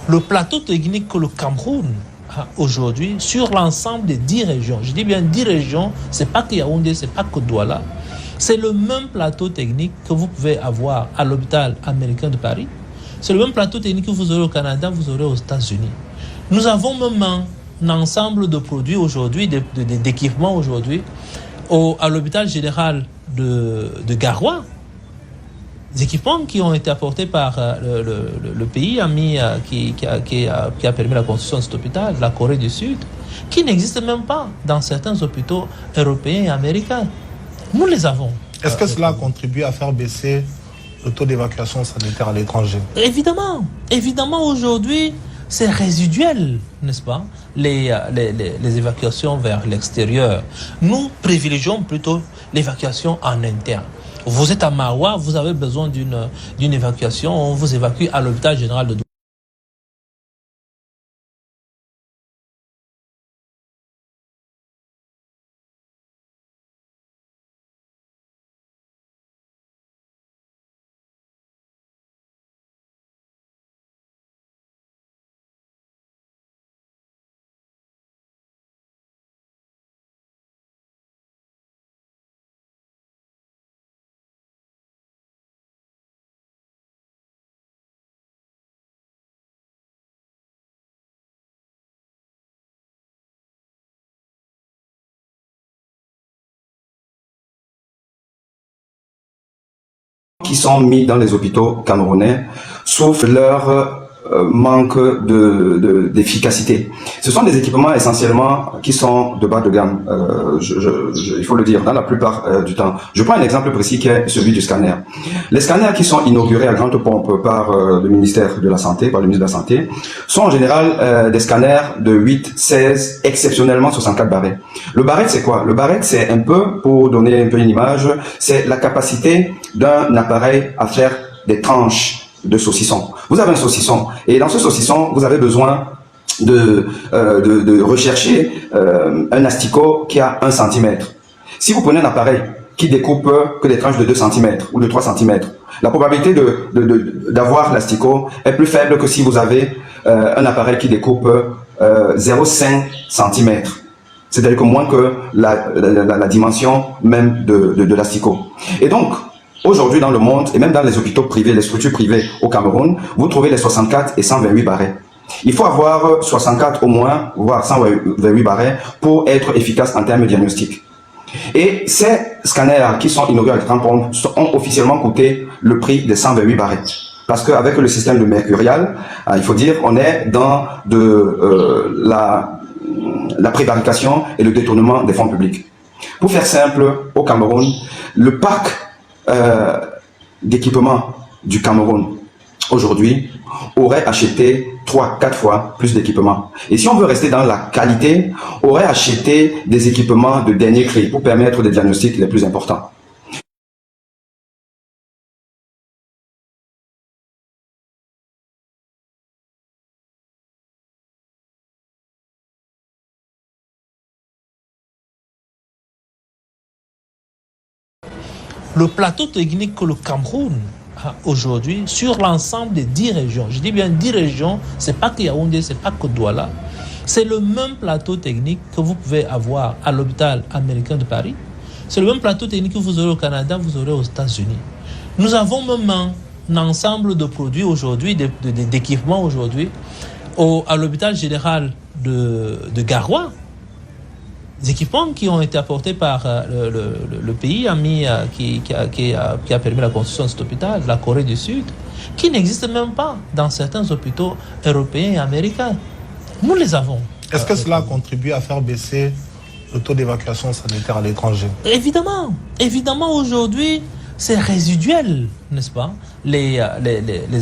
Le plateau technique que le Cameroun a aujourd'hui sur l'ensemble des 10 régions, je dis bien 10 régions, c'est pas que Yaoundé, c'est pas que Douala, c'est le même plateau technique que vous pouvez avoir à l'hôpital américain de Paris. C'est le même plateau technique que vous aurez au Canada, vous aurez aux États-Unis. Nous avons même un ensemble de produits aujourd'hui, d'équipements aujourd'hui, à l'hôpital général de Garoua, des équipements qui ont été apportés par le pays ami qui a permis la construction de cet hôpital, la Corée du Sud, qui n'existent même pas dans certains hôpitaux européens et américains. Nous les avons. Est-ce que cela a contribué à faire baisser le taux d'évacuation sanitaire à l'étranger? Évidemment, évidemment aujourd'hui, c'est résiduel, n'est-ce pas, les évacuations vers l'extérieur. Nous privilégions plutôt l'évacuation en interne. Vous êtes à Mawa, vous avez besoin d'une évacuation, on vous évacue à l'hôpital général de Douala. Qui sont mis dans les hôpitaux camerounais, sauf leur manque d'efficacité. Ce sont des équipements essentiellement qui sont de bas de gamme, il faut le dire, dans la plupart du temps. Je prends un exemple précis qui est celui du scanner. Les scanners qui sont inaugurés à grande pompe par le ministère de la Santé, par le ministre de la Santé, sont en général des scanners de 8, 16, exceptionnellement 64 barrettes. Le barrette, c'est quoi? Le barrette, c'est un peu, pour donner un peu une image, c'est la capacité d'un appareil à faire des tranches de saucisson. Vous avez un saucisson, et dans ce saucisson, vous avez besoin de rechercher un asticot qui a 1 centimètre. Si vous prenez un appareil qui découpe que des tranches de 2 centimètres ou de 3 centimètres, la probabilité d'avoir l'asticot est plus faible que si vous avez un appareil qui découpe 0,5 centimètres. C'est-à-dire que moins que la dimension même de l'asticot. Et donc, aujourd'hui dans le monde, et même dans les hôpitaux privés, les structures privées au Cameroun, vous trouvez les 64 et 128 barrets. Il faut avoir 64 au moins, voire 128 barrets pour être efficace en termes diagnostiques. Et ces scanners qui sont inaugurés à grande pompe ont officiellement coûté le prix des 128 barrets. Parce qu'avec le système de Mercurial, il faut dire, on est dans la prévarication et le détournement des fonds publics. Pour faire simple, au Cameroun, le parc d'équipement du Cameroun aujourd'hui aurait acheté 3-4 fois plus d'équipements. Et si on veut rester dans la qualité, aurait acheté des équipements de dernier cri pour permettre des diagnostics les plus importants. Le plateau technique que le Cameroun a aujourd'hui sur l'ensemble des 10 régions, je dis bien 10 régions, c'est pas que Yaoundé, c'est pas que Douala, c'est le même plateau technique que vous pouvez avoir à l'hôpital américain de Paris. C'est le même plateau technique que vous aurez au Canada, vous aurez aux États-Unis. Nous avons même un ensemble de produits aujourd'hui, d'équipements aujourd'hui, à l'hôpital général de Garoua, des équipements qui ont été apportés par le pays ami qui a permis la construction de cet hôpital, la Corée du Sud, qui n'existent même pas dans certains hôpitaux européens et américains. Nous les avons. Est-ce que cela a contribué à faire baisser le taux d'évacuation sanitaire à l'étranger? Évidemment, évidemment aujourd'hui, c'est résiduel, n'est-ce pas, les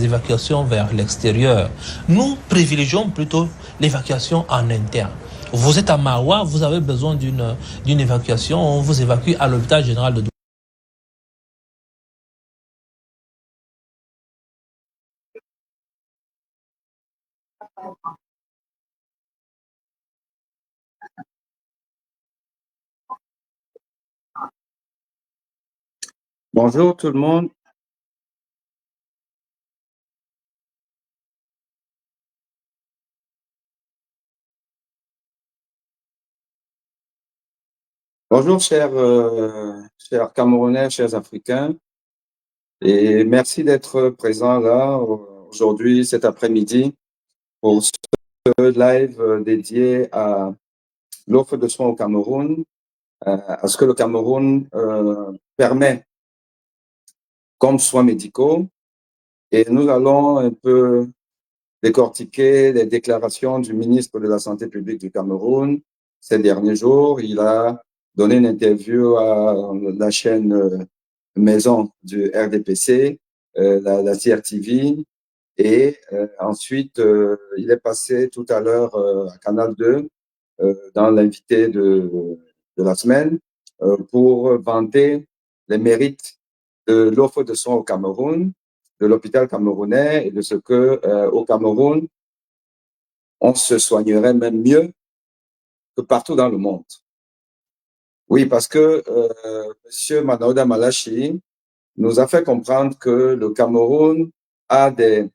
évacuations vers l'extérieur. Nous privilégions plutôt l'évacuation en interne. Vous êtes à Mawa, vous avez besoin d'une évacuation, on vous évacue à l'hôpital général de Douala. Bonjour tout le monde. Bonjour, chers Camerounais, chers Africains, et merci d'être présents là aujourd'hui, cet après-midi, pour ce live dédié à l'offre de soins au Cameroun, à ce que le Cameroun permet comme soins médicaux. Et nous allons un peu décortiquer les déclarations du ministre de la Santé publique du Cameroun ces derniers jours. Il a donné une interview à la chaîne maison du RDPC, la CRTV, et ensuite il est passé tout à l'heure à Canal 2 dans l'invité de la semaine pour vanter les mérites de l'offre de soins au Cameroun, de l'hôpital camerounais et de ce que au Cameroun, on se soignerait même mieux que partout dans le monde. Oui, parce que M. Manaouda Malachi nous a fait comprendre que le Cameroun a des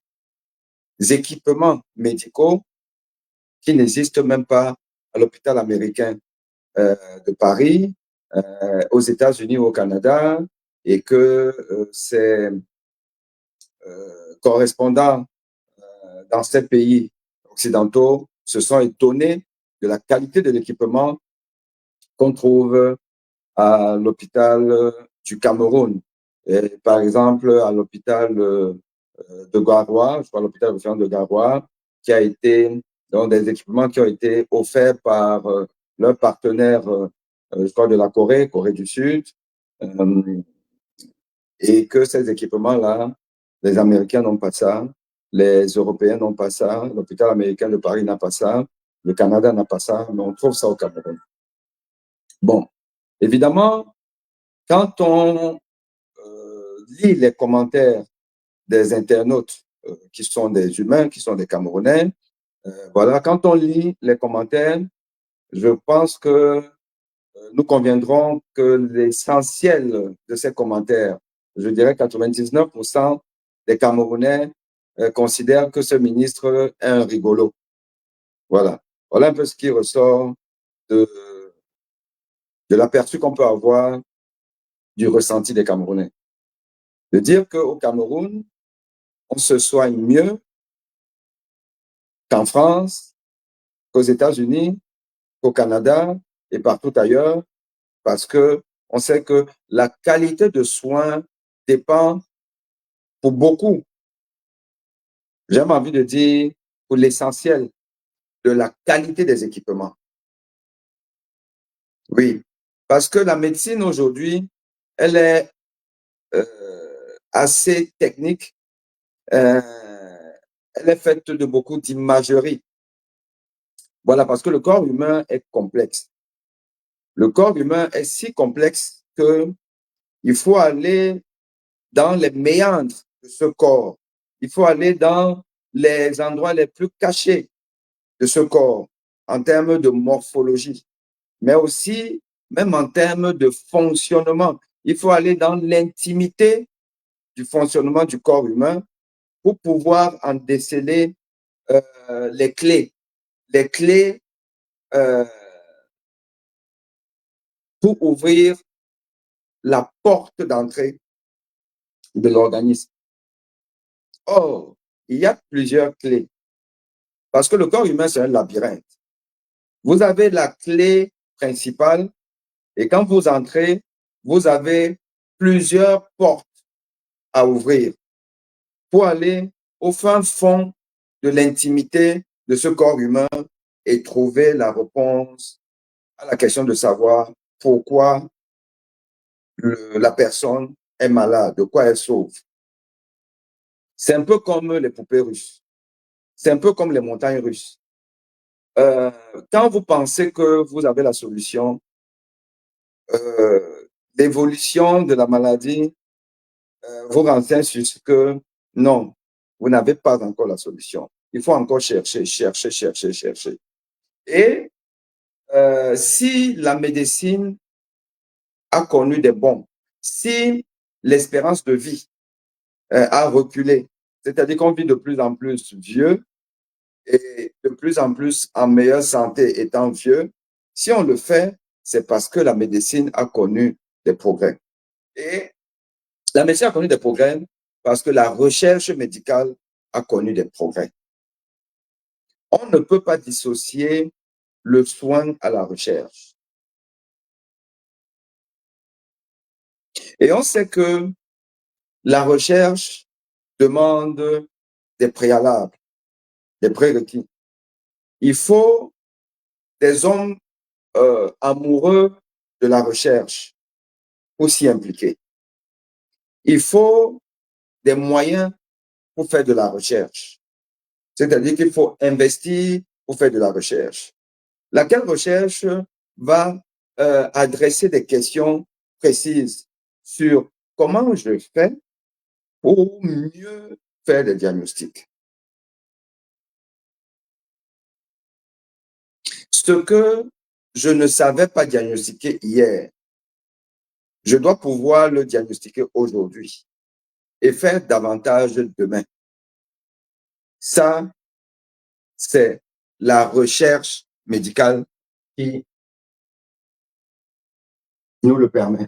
équipements médicaux qui n'existent même pas à l'hôpital américain de Paris, aux États-Unis ou au Canada, et que ces correspondants dans ces pays occidentaux se sont étonnés de la qualité de l'équipement qu'on trouve à l'hôpital du Cameroun. Et par exemple, à l'hôpital de Garoua, je crois l'hôpital référent de Garoua, qui a été, donc des équipements qui ont été offerts par leur partenaire, je crois, de la Corée, Corée du Sud, et que ces équipements-là, les Américains n'ont pas ça, les Européens n'ont pas ça, l'hôpital américain de Paris n'a pas ça, le Canada n'a pas ça, mais on trouve ça au Cameroun. Bon, évidemment, quand on lit les commentaires des internautes qui sont des humains, qui sont des Camerounais, voilà, quand on lit les commentaires, je pense que nous conviendrons que l'essentiel de ces commentaires, je dirais 99% des Camerounais considèrent que ce ministre est un rigolo. Voilà. Voilà un peu ce qui ressort de l'aperçu qu'on peut avoir du ressenti des Camerounais. De dire qu'au Cameroun, on se soigne mieux qu'en France, qu'aux États-Unis, qu'au Canada et partout ailleurs, parce que on sait que la qualité de soins dépend pour beaucoup, j'ai envie de dire pour l'essentiel, de la qualité des équipements. Oui, parce que la médecine aujourd'hui, elle est assez technique, elle est faite de beaucoup d'imagerie. Voilà, parce que le corps humain est complexe. Le corps humain est si complexe qu'il faut aller dans les méandres de ce corps. Il faut aller dans les endroits les plus cachés de ce corps en termes de morphologie, mais aussi même en termes de fonctionnement. Il faut aller dans l'intimité du fonctionnement du corps humain pour pouvoir en déceler les clés pour ouvrir la porte d'entrée de l'organisme. Or, il y a plusieurs clés parce que le corps humain, c'est un labyrinthe. Vous avez la clé principale et quand vous entrez, vous avez plusieurs portes à ouvrir pour aller au fin fond de l'intimité de ce corps humain et trouver la réponse à la question de savoir pourquoi la personne est malade, de quoi elle souffre. C'est un peu comme les poupées russes. C'est un peu comme les montagnes russes. Quand vous pensez que vous avez la solution, l'évolution de la maladie vous renseigne sur ce que non, vous n'avez pas encore la solution. Il faut encore chercher. Et si la médecine a connu des bons, si l'espérance de vie a reculé, c'est-à-dire qu'on vit de plus en plus vieux et de plus en plus en meilleure santé étant vieux, si on le fait, c'est parce que la médecine a connu des progrès. Et la médecine a connu des progrès parce que la recherche médicale a connu des progrès. On ne peut pas dissocier le soin à la recherche. Et on sait que la recherche demande des préalables, des prérequis. Il faut des hommes amoureux de la recherche pour s'y impliquer. Il faut des moyens pour faire de la recherche. C'est-à-dire qu'il faut investir pour faire de la recherche. Laquelle recherche va adresser des questions précises sur comment je fais pour mieux faire des diagnostics. Ce que je ne savais pas diagnostiquer hier, je dois pouvoir le diagnostiquer aujourd'hui et faire davantage demain. Ça, c'est la recherche médicale qui nous le permet.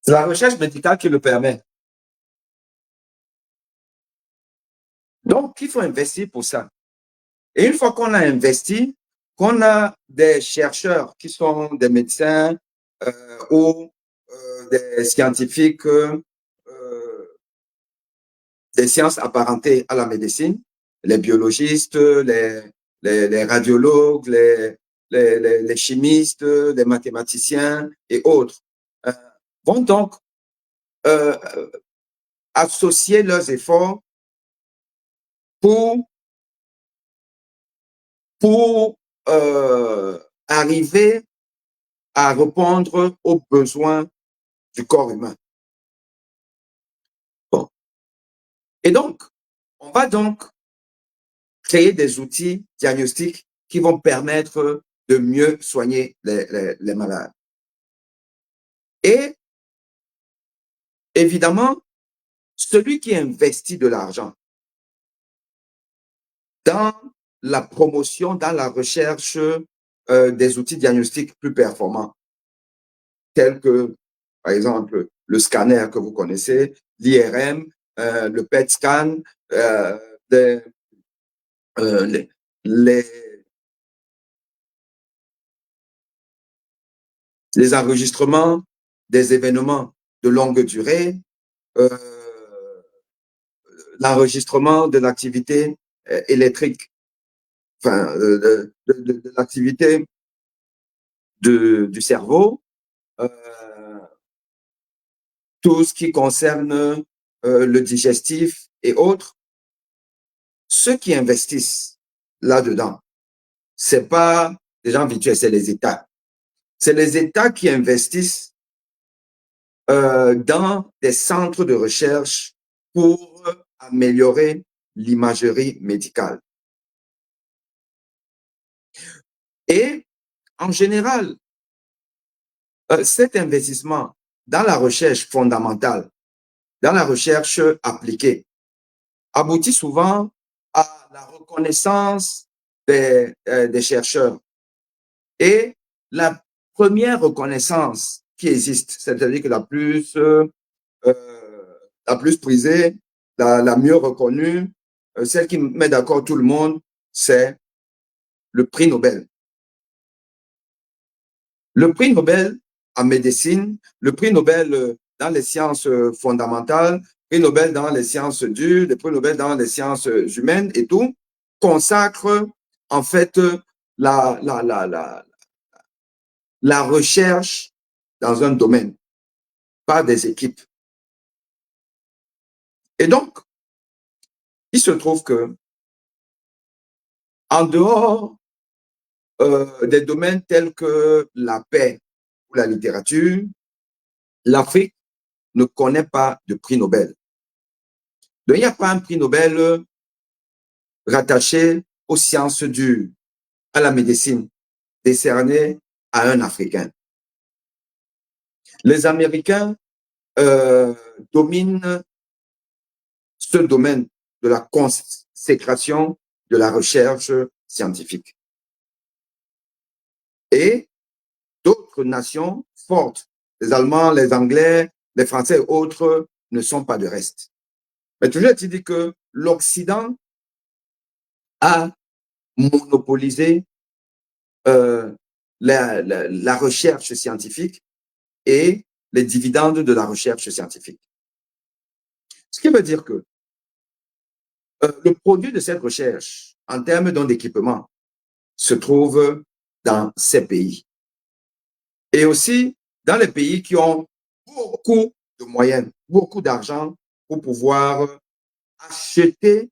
C'est la recherche médicale qui le permet. Donc, il faut investir pour ça. Et une fois qu'on a investi, qu'on a des chercheurs qui sont des médecins ou des scientifiques des sciences apparentées à la médecine, les biologistes, les radiologues, les chimistes, les mathématiciens et autres, vont donc associer leurs efforts pour arriver à répondre aux besoins du corps humain. Bon. Et donc, on va donc créer des outils diagnostiques qui vont permettre de mieux soigner les malades. Et évidemment, celui qui investit de l'argent dans la promotion, dans la recherche des outils diagnostiques plus performants, tels que, par exemple, le scanner que vous connaissez, l'IRM, le PET scan, les enregistrements des événements de longue durée, l'enregistrement de l'activité électrique, enfin, de l'activité du cerveau, tout ce qui concerne le digestif et autres. Ceux qui investissent là-dedans, c'est pas des gens virtuels, c'est les États. C'est les États qui investissent dans des centres de recherche pour améliorer l'imagerie médicale. Et en général, cet investissement dans la recherche fondamentale, dans la recherche appliquée, aboutit souvent à la reconnaissance des chercheurs. Et la première reconnaissance qui existe, c'est-à-dire que la plus prisée, la mieux reconnue, celle qui met d'accord tout le monde, c'est le prix Nobel. Le prix Nobel en médecine, le prix Nobel dans les sciences fondamentales, le prix Nobel dans les sciences dures, le prix Nobel dans les sciences humaines et tout, consacre en fait la recherche dans un domaine par des équipes. Et donc, il se trouve que en dehors des domaines tels que la paix, ou la littérature, l'Afrique ne connaît pas de prix Nobel. Donc, il n'y a pas un prix Nobel rattaché aux sciences dures, à la médecine, décerné à un Africain. Les Américains dominent ce domaine de la consécration de la recherche scientifique. Et d'autres nations fortes, les Allemands, les Anglais, les Français et autres, ne sont pas de reste. Mais toujours est-il dit que l'Occident a monopolisé la recherche scientifique et les dividendes de la recherche scientifique. Ce qui veut dire que le produit de cette recherche, en termes d'équipement, se trouve dans ces pays. Et aussi dans les pays qui ont beaucoup de moyens, beaucoup d'argent pour pouvoir acheter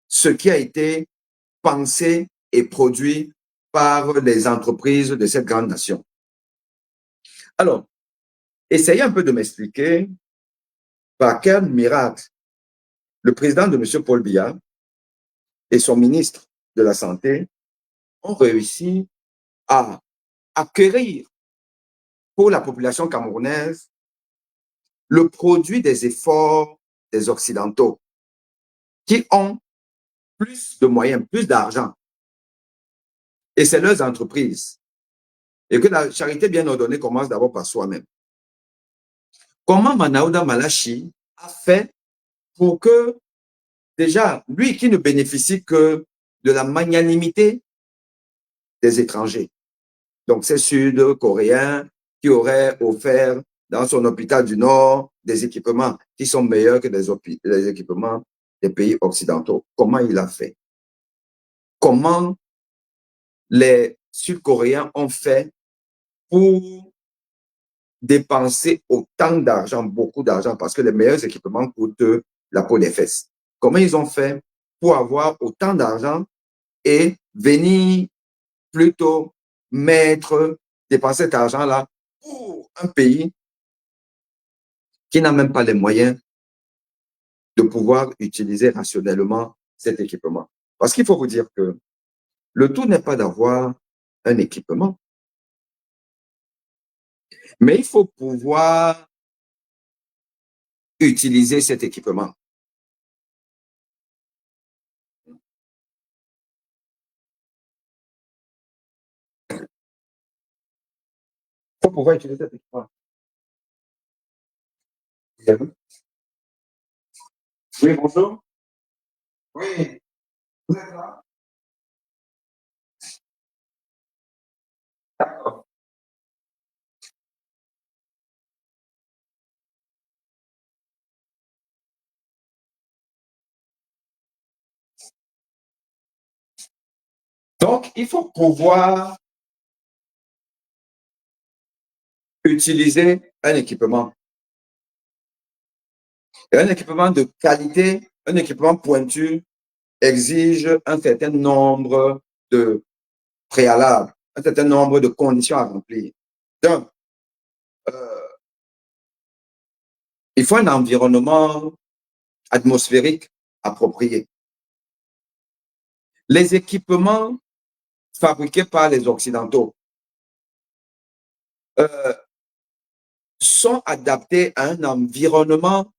ce qui a été pensé et produit par les entreprises de cette grande nation. Alors, essayez un peu de m'expliquer par quel miracle le président de M. Paul Biya et son ministre de la Santé ont réussi à acquérir pour la population camerounaise le produit des efforts des Occidentaux qui ont plus de moyens, plus d'argent. Et c'est leurs entreprises. Et que la charité bien ordonnée commence d'abord par soi-même. Comment Manaouda Malachi a fait pour que, déjà, lui qui ne bénéficie que de la magnanimité des étrangers, donc ces Sud-Coréens qui auraient offert dans son hôpital du Nord des équipements qui sont meilleurs que les équipements des pays occidentaux. Comment il a fait? Comment les Sud-Coréens ont fait pour dépenser autant d'argent, beaucoup d'argent, parce que les meilleurs équipements coûtent la peau des fesses. Comment ils ont fait pour avoir autant d'argent et venir plutôt dépenser cet argent-là pour un pays qui n'a même pas les moyens de pouvoir utiliser rationnellement cet équipement. Parce qu'il faut vous dire que le tout n'est pas d'avoir un équipement, mais il faut pouvoir utiliser cet équipement. Il faut pouvoir utiliser cet équipement. Oui, bonjour. Oui, vous êtes là? D'accord. Donc, il faut pouvoir utiliser un équipement. Et un équipement de qualité, un équipement pointu, exige un certain nombre de préalables, un certain nombre de conditions à remplir. Donc, il faut un environnement atmosphérique approprié. Les équipements fabriqués par les Occidentaux sont adaptés à un environnement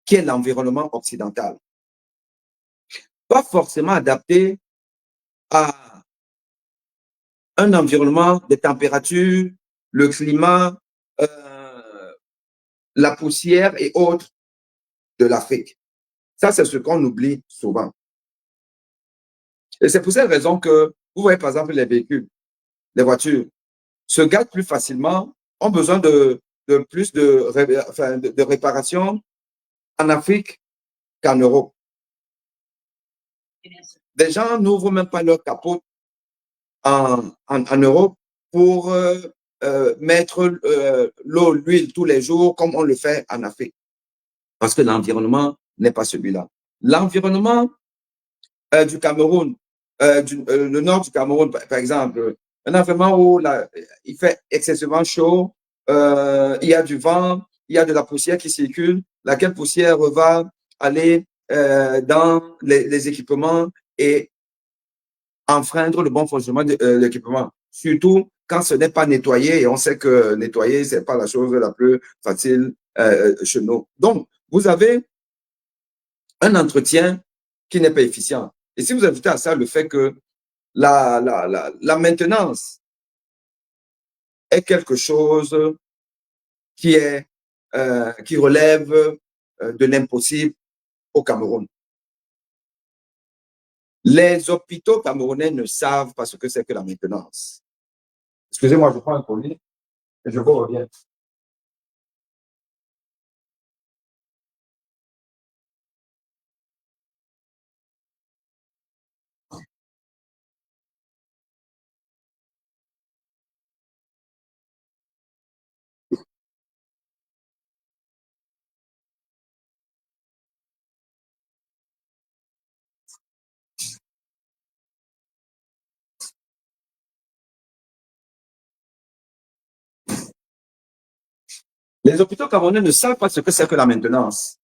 qui est l'environnement occidental. Pas forcément adapté à un environnement de température, le climat, la poussière et autres de l'Afrique. Ça, c'est ce qu'on oublie souvent. Et c'est pour cette raison que, vous voyez par exemple les véhicules, les voitures, se gâtent plus facilement, ont besoin de plus de réparation en Afrique qu'en Europe. Des gens n'ouvrent même pas leur capot en Europe pour mettre l'eau, l'huile tous les jours comme on le fait en Afrique. Parce que l'environnement n'est pas celui-là. L'environnement du Cameroun, le nord du Cameroun, par exemple, un environnement où il fait excessivement chaud, il y a du vent, il y a de la poussière qui circule, laquelle poussière va aller dans les équipements et enfreindre le bon fonctionnement de l'équipement. Surtout quand ce n'est pas nettoyé, et on sait que nettoyer, c'est pas la chose la plus facile chez nous. Donc, vous avez un entretien qui n'est pas efficient. Et si vous ajoutez à ça le fait que la maintenance est quelque chose qui relève de l'impossible au Cameroun. Les hôpitaux camerounais ne savent pas ce que c'est que la maintenance. Excusez-moi, je prends un colis et je vous reviens. Les hôpitaux camerounais ne savent pas ce que c'est que la maintenance.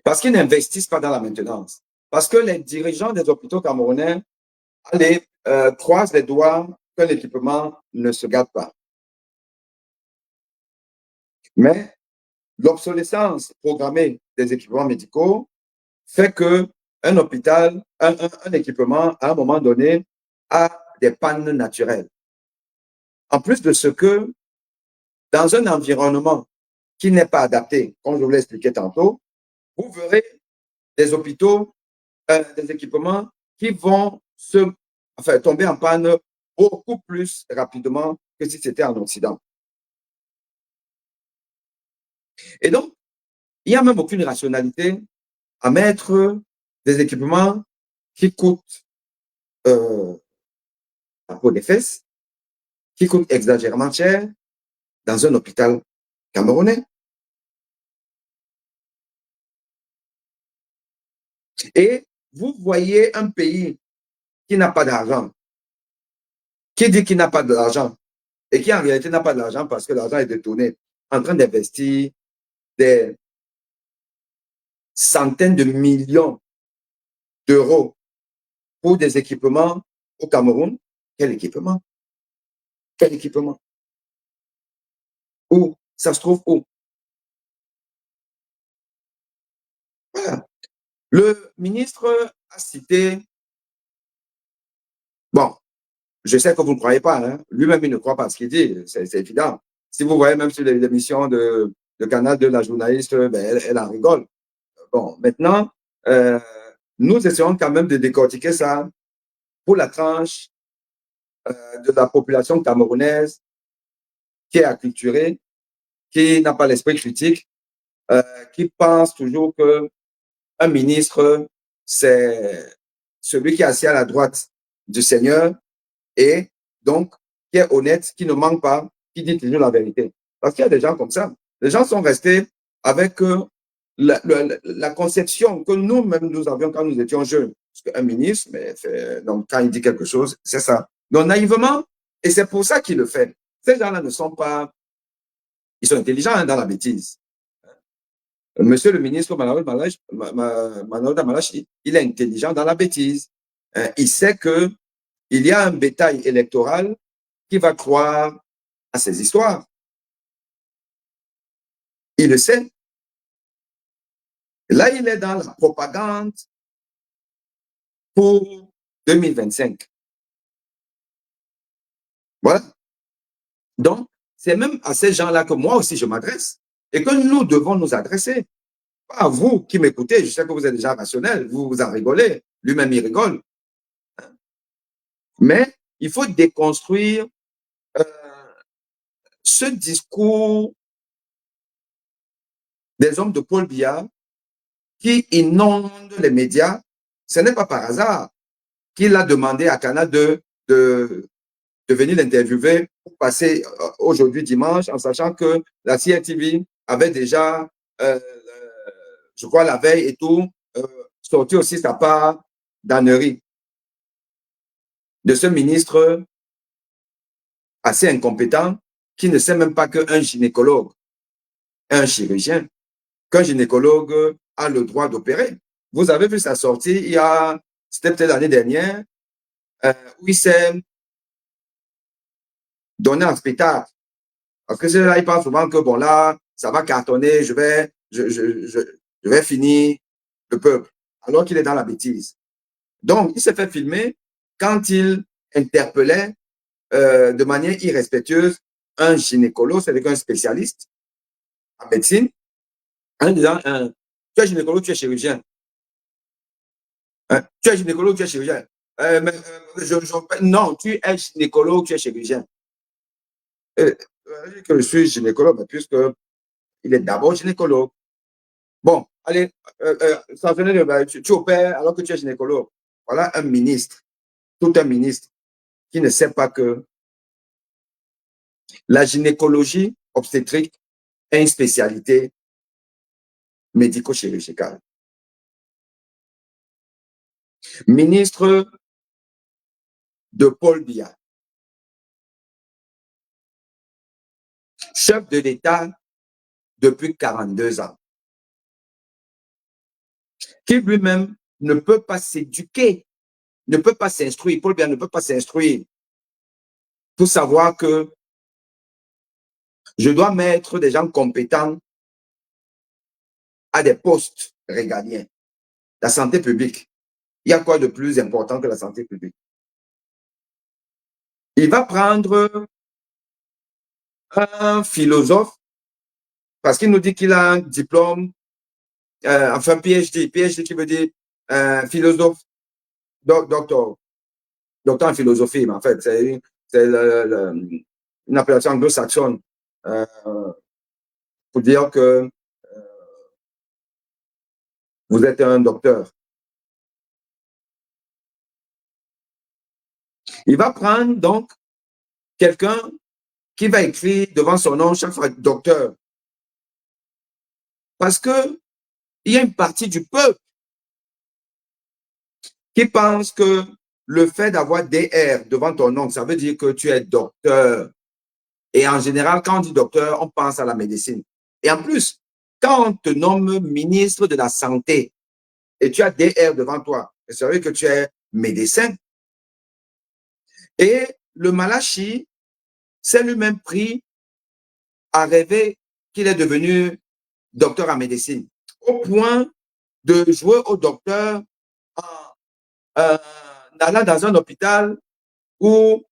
Parce qu'ils n'investissent pas dans la maintenance. Parce que les dirigeants des hôpitaux camerounais, allez, croisent les doigts que l'équipement ne se gâte pas. Mais l'obsolescence programmée des équipements médicaux fait que un hôpital, un équipement, à un moment donné, a des pannes naturelles. En plus de ce que, dans un environnement qui n'est pas adapté, comme je vous l'ai expliqué tantôt, vous verrez des hôpitaux, des équipements qui vont tomber en panne beaucoup plus rapidement que si c'était en Occident. Et donc, il n'y a même aucune rationalité à mettre des équipements qui coûtent la peau des fesses, qui coûtent exagérément cher dans un hôpital camerounais. Et vous voyez un pays qui n'a pas d'argent, qui dit qu'il n'a pas d'argent, et qui en réalité n'a pas d'argent parce que l'argent est détourné, en train d'investir des centaines de millions d'euros pour des équipements au Cameroun. Quel équipement? Quel équipement? Où? Ça se trouve où? Voilà. Le ministre a cité, bon, je sais que vous ne croyez pas, hein? Lui-même il ne croit pas à ce qu'il dit, c'est évident. Si vous voyez même sur l'émission de Canal de la journaliste, ben, elle en rigole. Bon, maintenant, nous essayons quand même de décortiquer ça pour la tranche de la population camerounaise qui est acculturée, qui n'a pas l'esprit critique, qui pense toujours que un ministre, c'est celui qui est assis à la droite du Seigneur et donc qui est honnête, qui ne ment pas, qui dit toujours la vérité. Parce qu'il y a des gens comme ça. Les gens sont restés avec la conception que nous-mêmes nous avions quand nous étions jeunes. Parce qu'un ministre, donc quand il dit quelque chose, c'est ça. Donc naïvement, et c'est pour ça qu'il le fait. Ces gens-là ne sont pas, ils sont intelligents hein, dans la bêtise. Monsieur le ministre Manoel Damalachi, il est intelligent dans la bêtise. Il sait que il y a un bétail électoral qui va croire à ces histoires. Il le sait. Là, il est dans la propagande pour 2025. Voilà. Donc, c'est même à ces gens-là que moi aussi je m'adresse et que nous devons nous adresser. Pas à vous qui m'écoutez, je sais que vous êtes déjà rationnel, vous en rigolez, lui-même il rigole. Mais il faut déconstruire ce discours des hommes de Paul Biya qui inondent les médias. Ce n'est pas par hasard qu'il a demandé à Canal de venir l'interviewer pour passer aujourd'hui dimanche, en sachant que la CRTV avait déjà, je crois la veille et tout, sorti aussi sa part d'ânerie. de ce ministre assez incompétent qui ne sait même pas qu'un gynécologue, un chirurgien, qu'un gynécologue a le droit d'opérer. Vous avez vu sa sortie, c'était peut-être l'année dernière, où il s'est donné un spectacle. Parce que là, il pense souvent que bon, là, ça va cartonner, je vais finir le peuple, alors qu'il est dans la bêtise. Donc, il s'est fait filmer quand il interpellait de manière irrespectueuse un gynécologue, c'est-à-dire un spécialiste en médecine, en disant tu es gynécologue, tu es chirurgien. Tu es gynécologue, tu es chirurgien. Non, tu es gynécologue, tu es chirurgien. Que je suis gynécologue, puisque il est d'abord gynécologue. Bon, allez, tu opères alors que tu es gynécologue. Voilà un ministre, tout un ministre, qui ne sait pas que la gynécologie obstétrique est une spécialité médico-chirurgicale. Ministre de Paul Biya, chef de l'État depuis 42 ans, qui lui-même ne peut pas s'éduquer, ne peut pas s'instruire. Paul Biya ne peut pas s'instruire pour savoir que je dois mettre des gens compétents à des postes régaliens. La santé publique. Il y a quoi de plus important que la santé publique? Il va prendre un philosophe parce qu'il nous dit qu'il a un diplôme, enfin PhD qui veut dire philosophe, docteur en philosophie, mais en fait, c'est une appellation anglo-saxonne pour dire que vous êtes un docteur. Il va prendre donc quelqu'un qui va écrire devant son nom chaque fois docteur. Parce que il y a une partie du peuple qui pense que le fait d'avoir DR devant ton nom, ça veut dire que tu es docteur. Et en général, quand on dit docteur, on pense à la médecine. Et en plus, quand on te nomme ministre de la Santé et tu as DR devant toi, ça veut dire que tu es médecin. Et le Malachi s'est lui-même pris à rêver qu'il est devenu docteur en médecine, au point de jouer au docteur en allant dans un hôpital où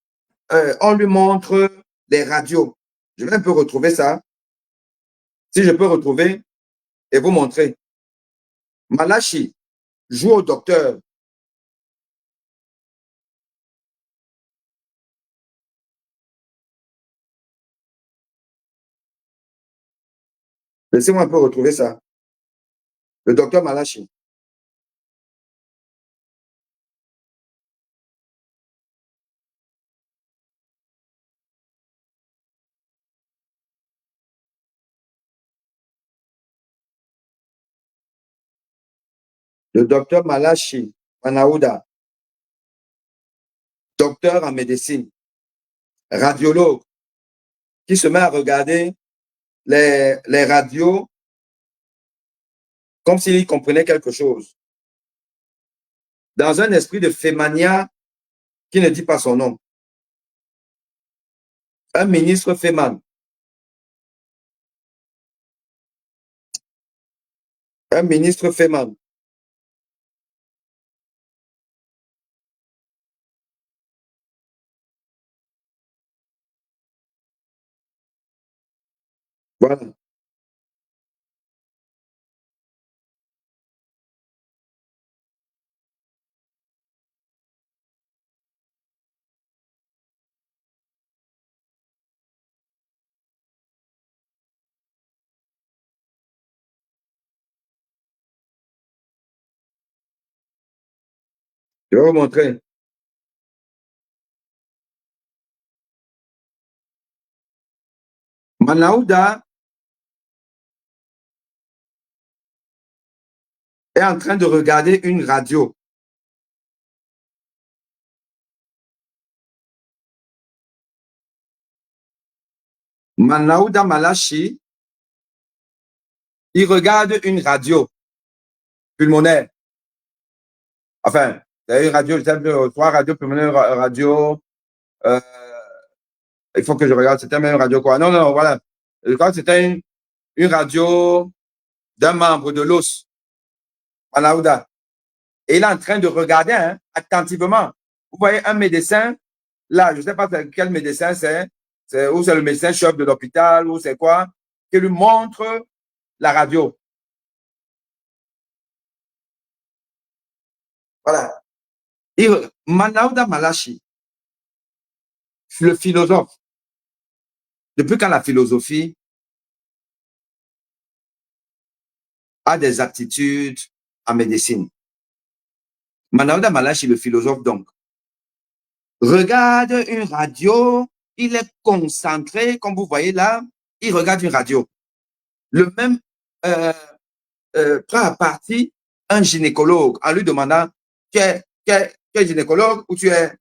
on lui montre les radios. Je vais un peu retrouver ça. Si je peux retrouver et vous montrer. Malachi joue au docteur. Laissez-moi un peu retrouver ça. Le docteur Malachi. Le docteur Malachi Manaouda, docteur en médecine, radiologue, qui se met à regarder les radios comme s'il comprenait quelque chose. Dans un esprit de fémania qui ne dit pas son nom. Un ministre féman. Un ministre féman. Voilà. Je vais vous montrer. Manaouda est en train de regarder une radio. Manaouda Malachi, il regarde une radio pulmonaire. Enfin, une radio, trois radios pulmonaires, radio. Euh, il faut que je regarde, c'était même radio quoi? Non, non, voilà. Je crois que c'était une radio d'un membre de l'os, Manaouda. Et il est en train de regarder hein, attentivement. Vous voyez un médecin, là, je ne sais pas quel médecin c'est, ou c'est le médecin chef de l'hôpital, ou c'est quoi, qui lui montre la radio. Voilà. Et Manaouda Malachi, le philosophe, depuis quand la philosophie a des aptitudes en médecine? Manaouda Malachi, le philosophe, donc, regarde une radio, il est concentré, comme vous voyez là, il regarde une radio. Le même prend à partie un gynécologue en lui demandant tu es gynécologue ou tu es.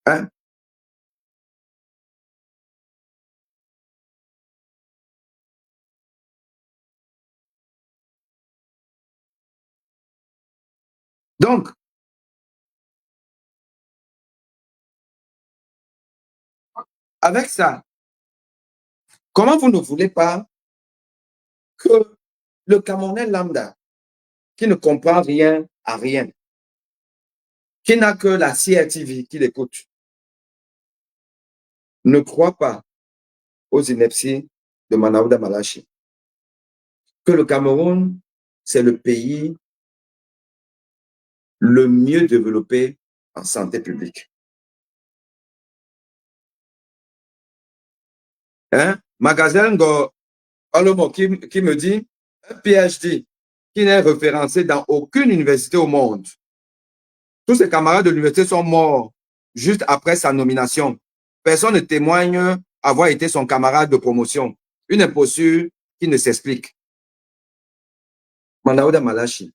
Hein? Donc, avec ça, comment vous ne voulez pas que le Camerounais lambda, qui ne comprend rien à rien, qui n'a que la CRTV qui l'écoute, ne croit pas aux inepties de Manaouda Malachi, que le Cameroun, c'est le pays le mieux développé en santé publique. Hein? Magasin Olomo qui me dit un PhD qui n'est référencé dans aucune université au monde. Tous ses camarades de l'université sont morts juste après sa nomination. Personne ne témoigne avoir été son camarade de promotion. Une imposture qui ne s'explique. Manaouda Malachi,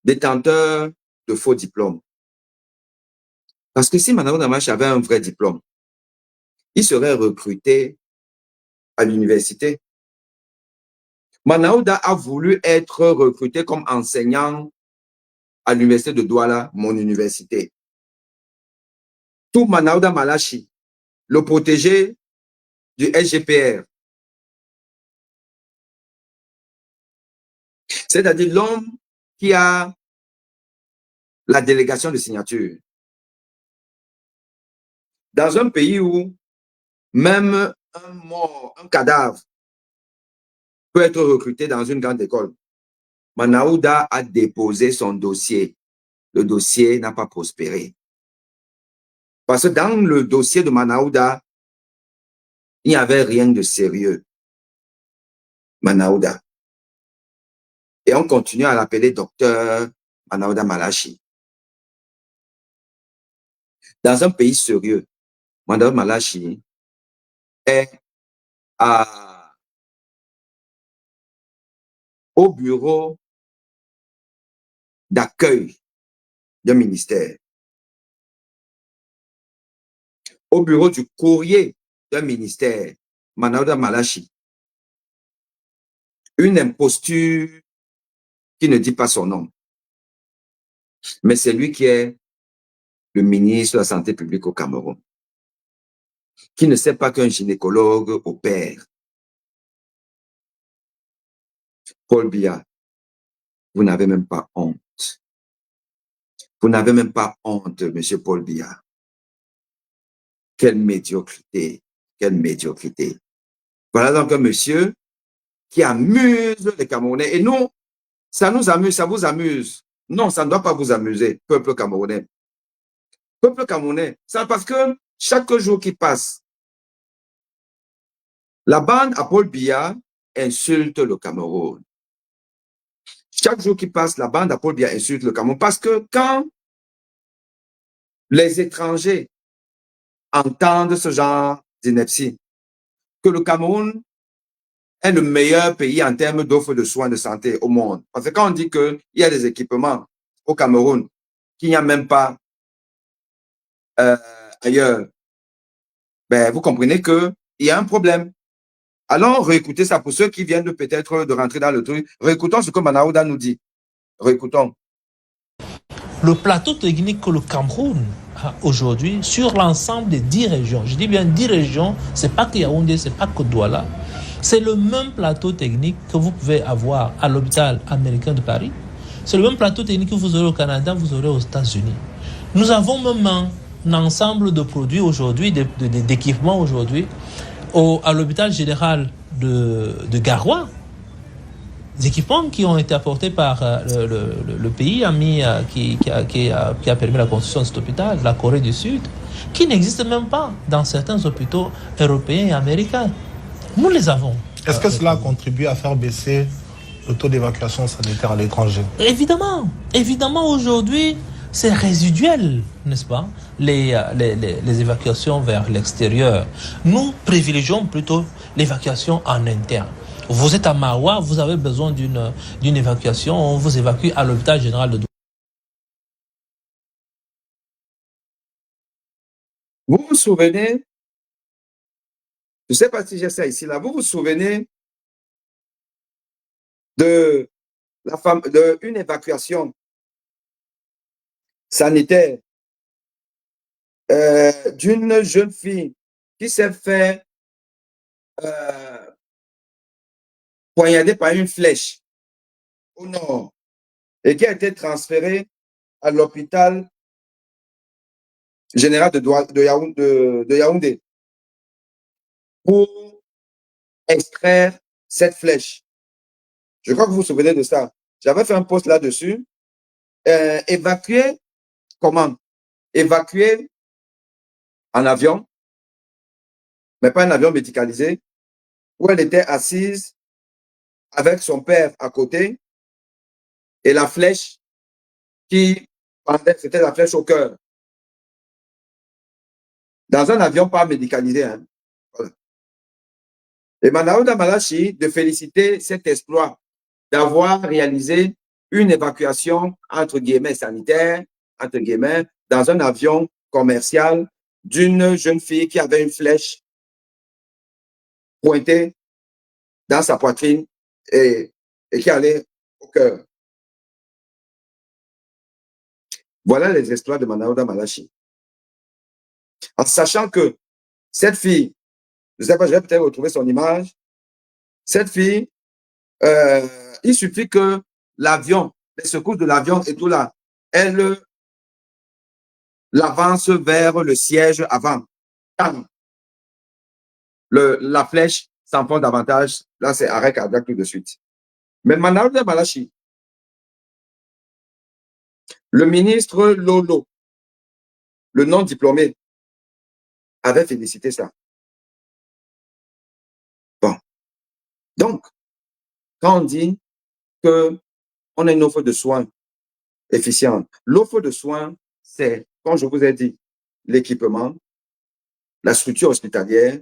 détenteur de faux diplômes. Parce que si Manaouda Malachi avait un vrai diplôme, il serait recruté à l'université. Manaouda a voulu être recruté comme enseignant à l'université de Douala, mon université. Tout Manaouda Malachi, le protégé du SGPR, c'est-à-dire l'homme qui a la délégation de signature. Dans un pays où même un mort, un cadavre peut être recruté dans une grande école, Manaouda a déposé son dossier. Le dossier n'a pas prospéré. Parce que dans le dossier de Manaouda, il n'y avait rien de sérieux. Manaouda. Et on continue à l'appeler docteur Manaouda Malachi. Dans un pays sérieux, Manaouda Malachi est au bureau d'accueil d'un ministère, au bureau du courrier d'un ministère, Manaouda Malachi. Une imposture qui ne dit pas son nom. Mais c'est lui qui est le ministre de la Santé publique au Cameroun, qui ne sait pas qu'un gynécologue opère. Paul Biya, vous n'avez même pas honte. Vous n'avez même pas honte, monsieur Paul Biya. Quelle médiocrité, quelle médiocrité. Voilà donc un monsieur qui amuse les Camerounais. Et nous, ça nous amuse, ça vous amuse. Non, ça ne doit pas vous amuser, peuple camerounais. Peuple camerounais, c'est parce que chaque jour qui passe, la bande à Paul Biya insulte le Cameroun. Chaque jour qui passe, la bande à Paul Biya insulte le Cameroun. Parce que quand les étrangers entendent ce genre d'ineptie, que le Cameroun est le meilleur pays en termes d'offres de soins de santé au monde. Parce que quand on dit qu'il y a des équipements au Cameroun qu'il n'y a même pas ailleurs, ben, vous comprenez qu'il y a un problème. Allons réécouter ça pour ceux qui viennent peut-être de rentrer dans le truc. Réécoutons ce que Manaouda nous dit. Réécoutons. Le plateau technique que le Cameroun a aujourd'hui sur l'ensemble des 10 régions, je dis bien 10 régions, c'est pas que Yaoundé, c'est pas que Douala, c'est le même plateau technique que vous pouvez avoir à l'hôpital américain de Paris. C'est le même plateau technique que vous aurez au Canada, vous aurez aux États-Unis. Nous avons même un ensemble de produits aujourd'hui, d'équipements aujourd'hui, à l'hôpital général de Garoua. Des équipements qui ont été apportés par le pays ami qui a permis la construction de cet hôpital, la Corée du Sud, qui n'existent même pas dans certains hôpitaux européens et américains. Nous les avons. Est-ce que cela a contribué à faire baisser le taux d'évacuation sanitaire à l'étranger? Évidemment. Évidemment, aujourd'hui, c'est résiduel, n'est-ce pas, les évacuations vers l'extérieur. Nous privilégions plutôt l'évacuation en interne. Vous êtes à Mawa, vous avez besoin d'une évacuation, on vous évacue à l'hôpital général de Douala. Vous vous souvenez, je ne sais pas si j'ai ça ici, là, vous vous souvenez de une évacuation sanitaire d'une jeune fille qui s'est fait poignarder par une flèche au nord et qui a été transférée à l'hôpital général de Yaoundé pour extraire cette flèche. Je crois que vous vous souvenez de ça. J'avais fait un post là-dessus. Évacuer, comment? Évacuer en avion, mais pas un avion médicalisé, où elle était assise avec son père à côté et la flèche qui pendait, c'était la flèche au cœur. Dans un avion pas médicalisé. Hein. Voilà. Et Manaouda Malachi de féliciter cet exploit d'avoir réalisé une évacuation, entre guillemets, sanitaire, entre guillemets, dans un avion commercial d'une jeune fille qui avait une flèche pointée dans sa poitrine et qui allait au cœur. Voilà les exploits de Manaouda Malachi. En sachant que cette fille, je ne sais pas, je vais peut-être retrouver son image, cette fille, il suffit que l'avion, les secousses de l'avion et tout là, elle l'avance vers le siège avant. La flèche s'enfonce davantage. Là, c'est arrêt cardiaque tout de suite. Mais Manaouda Malachi, le ministre Lolo, le non diplômé, avait félicité ça. Bon. Donc, quand on dit qu'on a une offre de soins efficiente, l'offre de soins, c'est, comme je vous ai dit, l'équipement, la structure hospitalière,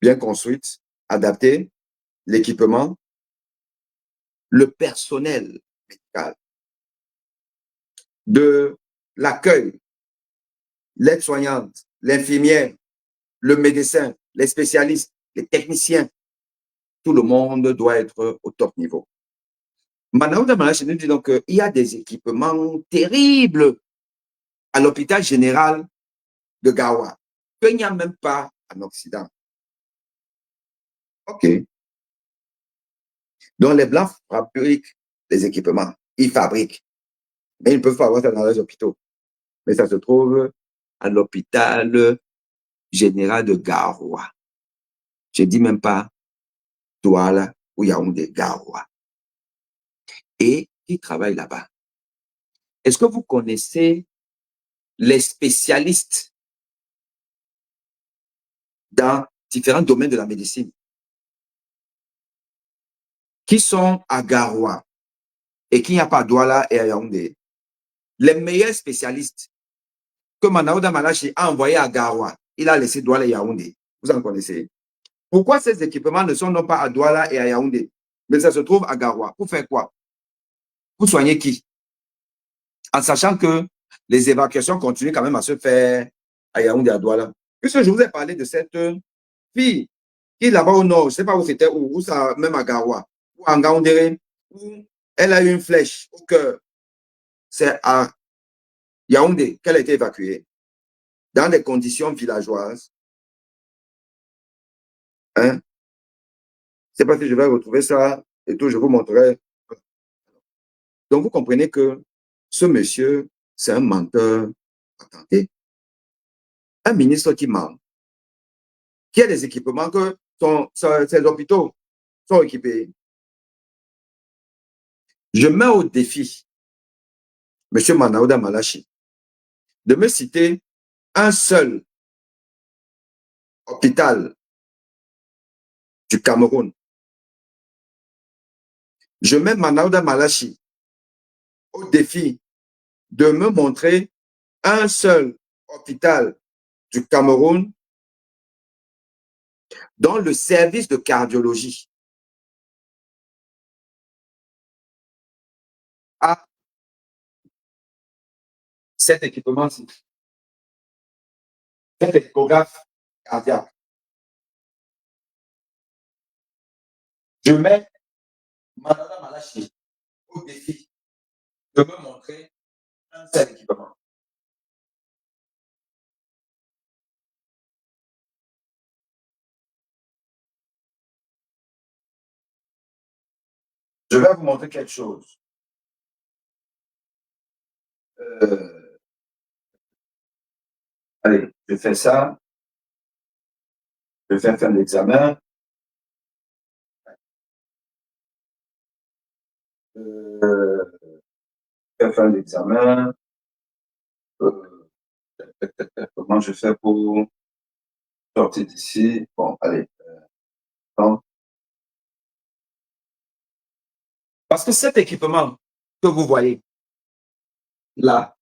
bien construite, adaptée, l'équipement, le personnel médical, de l'accueil, l'aide-soignante, l'infirmière, le médecin, les spécialistes, les techniciens, tout le monde doit être au top niveau. Manaouda Malachi nous dit donc qu'il y a des équipements terribles à l'hôpital général de Garoua, qu'il n'y a même pas en Occident. OK. Donc les Blancs fabriquent des équipements, ils fabriquent, mais ils ne peuvent pas avoir ça dans les hôpitaux. Mais ça se trouve à l'hôpital général de Garoua. Je ne dis même pas Douala ou Yaoundé, Garoua. Et qui travaillent là-bas. Est-ce que vous connaissez les spécialistes dans différents domaines de la médecine qui sont à Garoua et qui n'y a pas à Douala et à Yaoundé? Les meilleurs spécialistes que Manaouda Malachi a envoyés à Garoua, il a laissé Douala et Yaoundé. Vous en connaissez. Pourquoi ces équipements ne sont non pas à Douala et à Yaoundé, mais ça se trouve à Garoua? Pour faire quoi? Pour soigner qui? En sachant que les évacuations continuent quand même à se faire à Yaoundé et à Douala. Puisque je vous ai parlé de cette fille qui est là-bas au nord, je ne sais pas où c'était, où ça, même à Garoua, ou à Ngaoundéré, où elle a eu une flèche au cœur. C'est à Yaoundé qu'elle a été évacuée, dans des conditions villageoises. Hein? Je ne sais pas si je vais retrouver ça et tout, je vous montrerai. Donc, vous comprenez que ce monsieur, c'est un menteur patenté. Un ministre qui ment, qui a des équipements que ses hôpitaux sont équipés. Je mets au défi M. Manaouda Malachi de me citer un seul hôpital du Cameroun. Je mets Manaouda Malachi au défi de me montrer un seul hôpital du Cameroun dans le service de cardiologie a cet équipement-ci, cet échographe cardiaque. Je mets Manaouda Malachi au défi de me montrer un seul équipement. Je vais vous montrer quelque chose. Allez, je fais ça. Je vais faire l'examen. Je vais faire l'examen. Comment je fais pour sortir d'ici? Bon, allez. Parce que cet équipement que vous voyez là,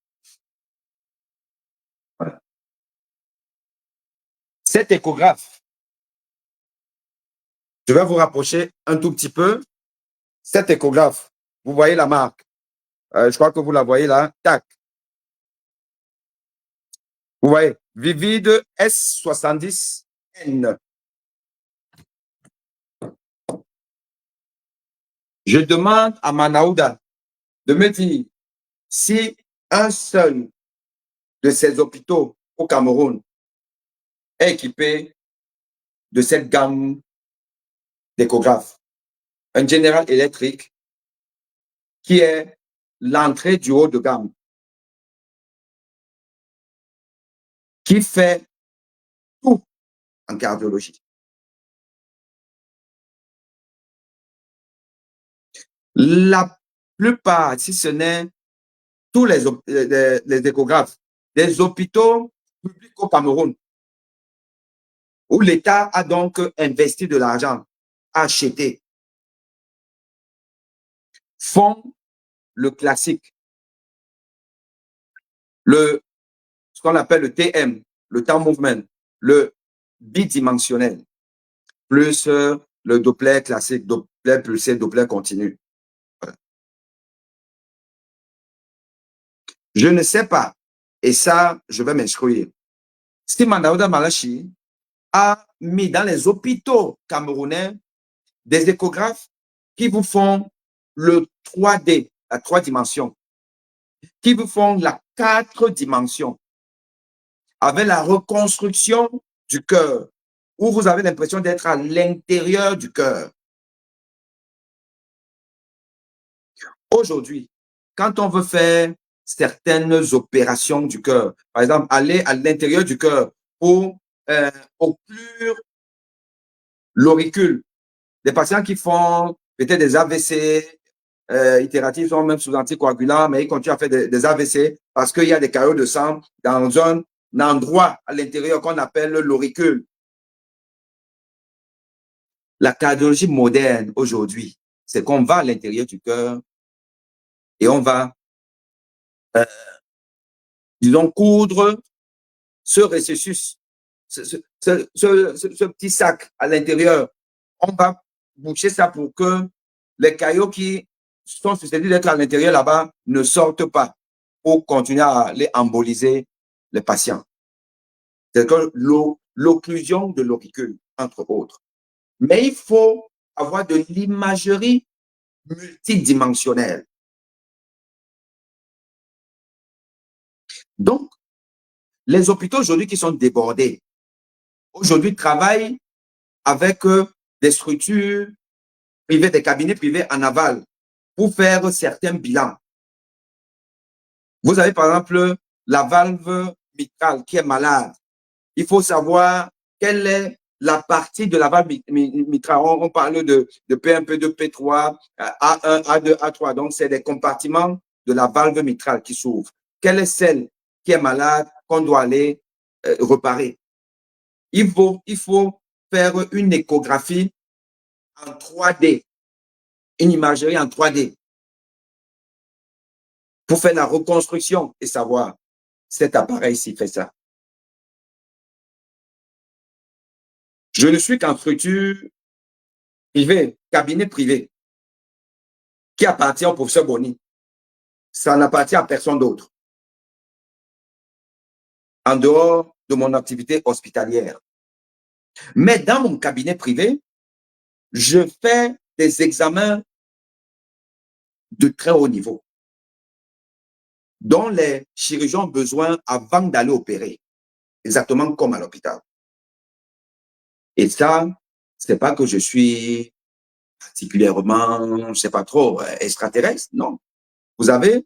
voilà. Cet échographe, je vais vous rapprocher un tout petit peu. Cet échographe, vous voyez la marque. Je crois que vous la voyez là. Tac. Vous voyez, Vivide S70N. Je demande à Manaouda de me dire si un seul de ces hôpitaux au Cameroun est équipé de cette gamme d'échographes. Un General Electric qui est l'entrée du haut de gamme, qui fait tout en cardiologie. La plupart, si ce n'est tous les échographes des hôpitaux publics au Cameroun, où l'État a donc investi de l'argent, acheté, font le classique, ce qu'on appelle le TM, le time movement, le bidimensionnel, plus le Doppler classique, Doppler pulsé, Doppler continu. Voilà. Je ne sais pas, et ça, je vais m'instruire. Si Manaouda Malachi a mis dans les hôpitaux camerounais des échographes qui vous font le 3D, la 3 dimensions, qui vous font la 4 dimensions, avec la reconstruction du cœur, où vous avez l'impression d'être à l'intérieur du cœur. Aujourd'hui, quand on veut faire certaines opérations du cœur, par exemple, aller à l'intérieur du cœur pour occlure l'auricule, des patients qui font peut-être des AVC, itératifs sont même sous anticoagulants, mais ils continuent à faire des AVC parce qu'il y a des caillots de sang dans un endroit à l'intérieur qu'on appelle l'auricule. La cardiologie moderne aujourd'hui, c'est qu'on va à l'intérieur du cœur et on va, disons, coudre ce récessus, ce petit sac à l'intérieur. On va boucher ça pour que les caillots qui sont susceptibles d'être à l'intérieur là-bas ne sortent pas pour continuer à les emboliser les patients. C'est que l'occlusion de l'auricule, entre autres. Mais il faut avoir de l'imagerie multidimensionnelle. Donc, les hôpitaux aujourd'hui qui sont débordés, aujourd'hui travaillent avec des structures privées, des cabinets privés en aval pour faire certains bilans. Vous avez par exemple la valve mitrale qui est malade. Il faut savoir quelle est la partie de la valve mitrale. On parle de P1, P2, P3, A1, A2, A3. Donc, c'est des compartiments de la valve mitrale qui s'ouvrent. Quelle est celle qui est malade qu'on doit aller réparer? Il faut faire une échographie en 3D, une imagerie en 3D pour faire la reconstruction et savoir cet appareil-ci fait ça. Je ne suis qu'en structure privée, cabinet privé, qui appartient au professeur Boni. Ça n'appartient à personne d'autre. En dehors de mon activité hospitalière. Mais dans mon cabinet privé, je fais des examens de très haut niveau, dont les chirurgiens ont besoin avant d'aller opérer, exactement comme à l'hôpital. Et ça, c'est pas que je suis particulièrement, je sais pas trop, extraterrestre, non. Vous avez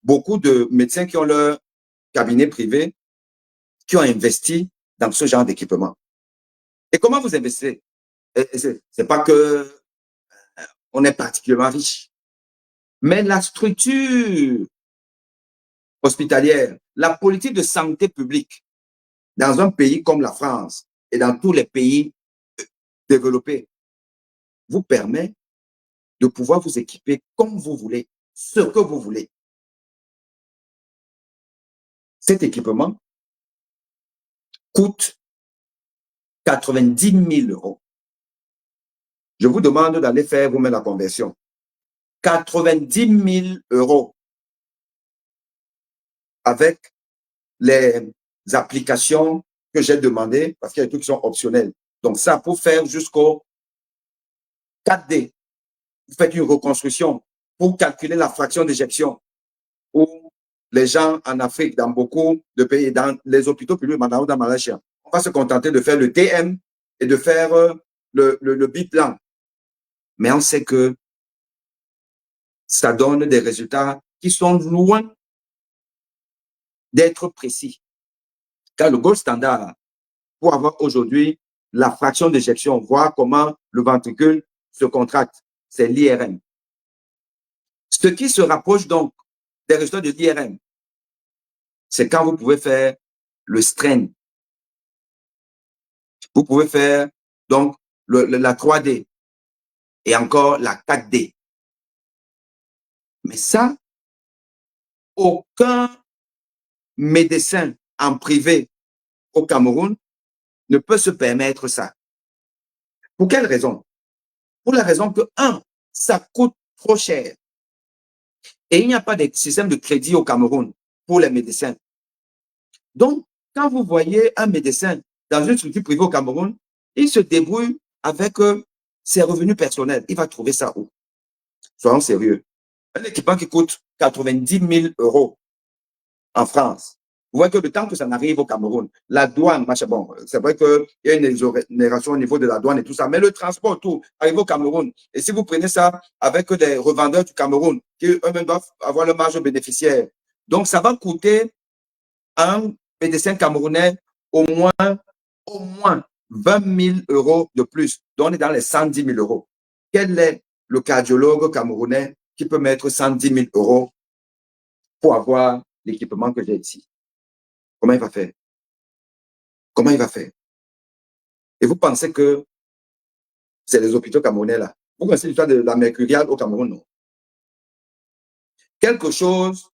beaucoup de médecins qui ont leur cabinet privé, qui ont investi dans ce genre d'équipement. Et comment vous investissez? C'est pas que on est particulièrement riche, mais la structure hospitalière, la politique de santé publique dans un pays comme la France et dans tous les pays développés vous permet de pouvoir vous équiper comme vous voulez, ce que vous voulez. Cet équipement coûte 90 000 euros. Je vous demande d'aller faire vous-même la conversion. 90 000 euros avec les applications que j'ai demandées, parce qu'il y a des trucs qui sont optionnels. Donc ça, pour faire jusqu'au 4D, vous faites une reconstruction pour calculer la fraction d'éjection. Où les gens en Afrique, dans beaucoup de pays, dans les hôpitaux publics, dans Malaisie, on va se contenter de faire le TM et de faire le biplan. Mais on sait que ça donne des résultats qui sont loin d'être précis. Car le gold standard, pour avoir aujourd'hui la fraction d'éjection, voir comment le ventricule se contracte, c'est l'IRM. Ce qui se rapproche donc des résultats de l'IRM, c'est quand vous pouvez faire le strain. Vous pouvez faire donc la 3D et encore la 4D. Mais ça, aucun médecin en privé au Cameroun ne peut se permettre ça. Pour quelle raison? Pour la raison que, un, ça coûte trop cher. Et il n'y a pas de système de crédit au Cameroun pour les médecins. Donc, quand vous voyez un médecin dans une structure privée au Cameroun, il se débrouille avec ses revenus personnels. Il va trouver ça où? Soyons sérieux. Un équipement qui coûte 90 000 euros en France. Vous voyez que le temps que ça n'arrive au Cameroun, la douane, bon, c'est vrai qu'il y a une exonération au niveau de la douane et tout ça, mais le transport, tout, arrive au Cameroun. Et si vous prenez ça avec des revendeurs du Cameroun, qui eux-mêmes doivent avoir le marge bénéficiaire, donc ça va coûter à un médecin camerounais au moins 20 000 euros de plus. Donc on est dans les 110 000 euros. Quel est le cardiologue camerounais qui peut mettre 110 000 euros pour avoir l'équipement que j'ai ici? Comment il va faire? Comment il va faire? Et vous pensez que c'est les hôpitaux camerounais là? Vous connaissez l'histoire de la mercuriale au Cameroun, non? Quelque chose,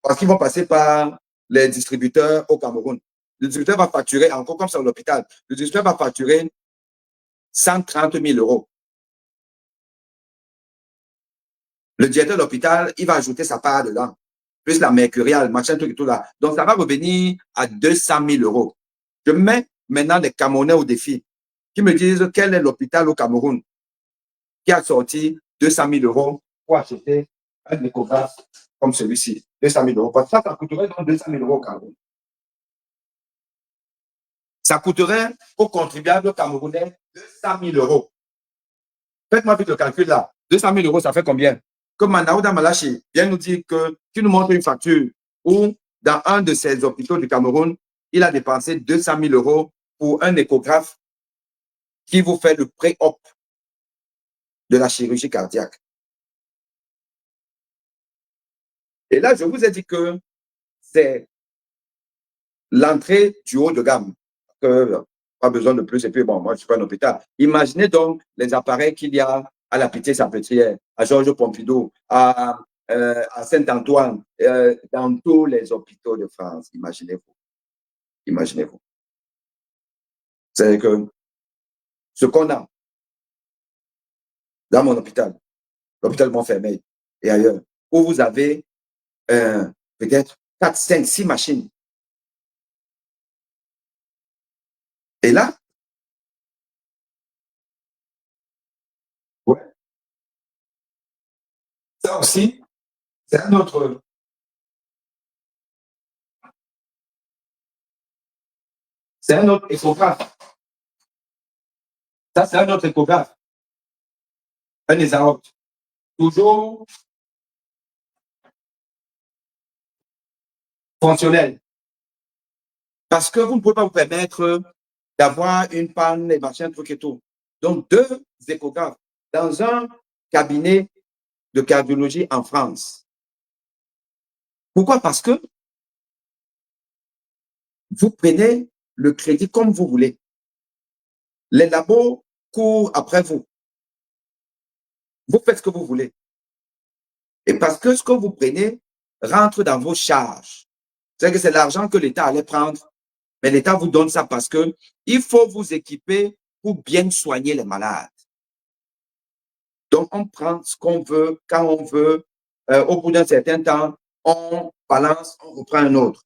parce qu'ils vont passer par les distributeurs au Cameroun. Le distributeur va facturer, encore comme ça à l'hôpital, le distributeur va facturer 130 000 euros. Le directeur de l'hôpital, il va ajouter sa part dedans, plus la mercuriale, machin, tout et tout là. Donc, ça va revenir à 200 000 euros. Je mets maintenant les Camerounais au défi qui me disent quel est l'hôpital au Cameroun qui a sorti 200 000 euros pour acheter un échographe comme celui-ci. 200 000 euros. Parce que ça coûterait donc 200 000 euros au Cameroun. Ça coûterait aux contribuables camerounais 200 000 euros. Faites-moi vite le calcul là. 200 000 euros, ça fait combien? Que Manaouda Malachi vient nous dire que tu nous montres une facture où dans un de ces hôpitaux du Cameroun, il a dépensé 200 000 euros pour un échographe qui vous fait le pré-op de la chirurgie cardiaque. Et là, je vous ai dit que c'est l'entrée du haut de gamme. Pas besoin de plus. Et puis, bon, moi, je ne suis pas un hôpital. Imaginez donc les appareils qu'il y a à la Pitié-Salpêtrière, à Georges Pompidou, à Saint-Antoine, dans tous les hôpitaux de France. Imaginez-vous. Imaginez-vous. C'est que ce qu'on a dans mon hôpital, l'hôpital Montfermeil et ailleurs, où vous avez peut-être 4, 5, 6 machines. Et là, ouais, ça aussi, c'est un autre échographe. Ça, c'est un autre échographe. Un Esaopt. Toujours fonctionnel. Parce que vous ne pouvez pas vous permettre d'avoir une panne et machin, truc et tout. Donc, 2 échographes dans un cabinet de cardiologie en France. Pourquoi? Parce que vous prenez le crédit comme vous voulez. Les labos courent après vous. Vous faites ce que vous voulez. Et parce que ce que vous prenez rentre dans vos charges. C'est-à-dire que c'est l'argent que l'État allait prendre, mais l'État vous donne ça parce que il faut vous équiper pour bien soigner les malades. Donc, on prend ce qu'on veut, quand on veut, au bout d'un certain temps, on balance, on reprend un autre.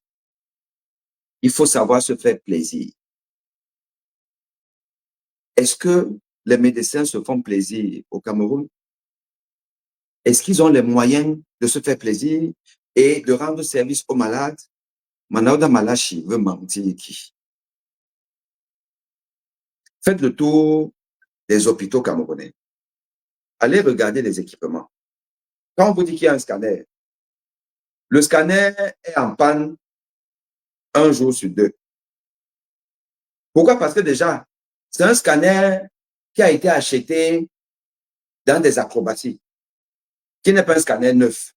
Il faut savoir se faire plaisir. Est-ce que les médecins se font plaisir au Cameroun? Est-ce qu'ils ont les moyens de se faire plaisir et de rendre service aux malades? Manaouda Malachi veut mentir qui? Faites le tour des hôpitaux camerounais. Allez regarder les équipements. Quand on vous dit qu'il y a un scanner, le scanner est en panne 1 jour sur 2. Pourquoi? Parce que déjà, c'est un scanner qui a été acheté dans des acrobaties, qui n'est pas un scanner neuf.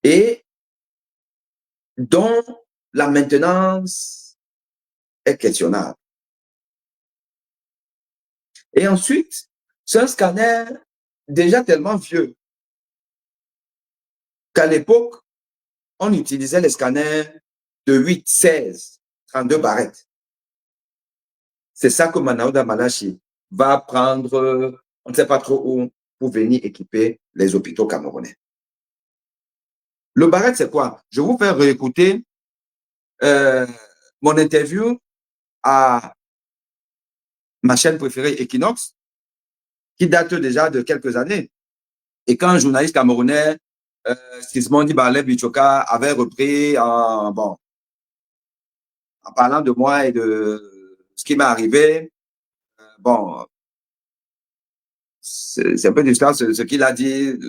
Et dont la maintenance est questionnable. Et ensuite, c'est un scanner déjà tellement vieux qu'à l'époque, on utilisait les scanners de 8, 16, 32 barrettes. C'est ça que Manaouda Malachi va prendre, on ne sait pas trop où, pour venir équiper les hôpitaux camerounais. Le barrette, c'est quoi? Je vais vous faire réécouter mon interview à ma chaîne préférée Equinox, qui date déjà de quelques années. Et quand un journaliste camerounais, Sismondi Barlet Bichoka, avait repris en parlant de moi et de ce qui m'est arrivé, bon, c'est un peu difficile ce qu'il a dit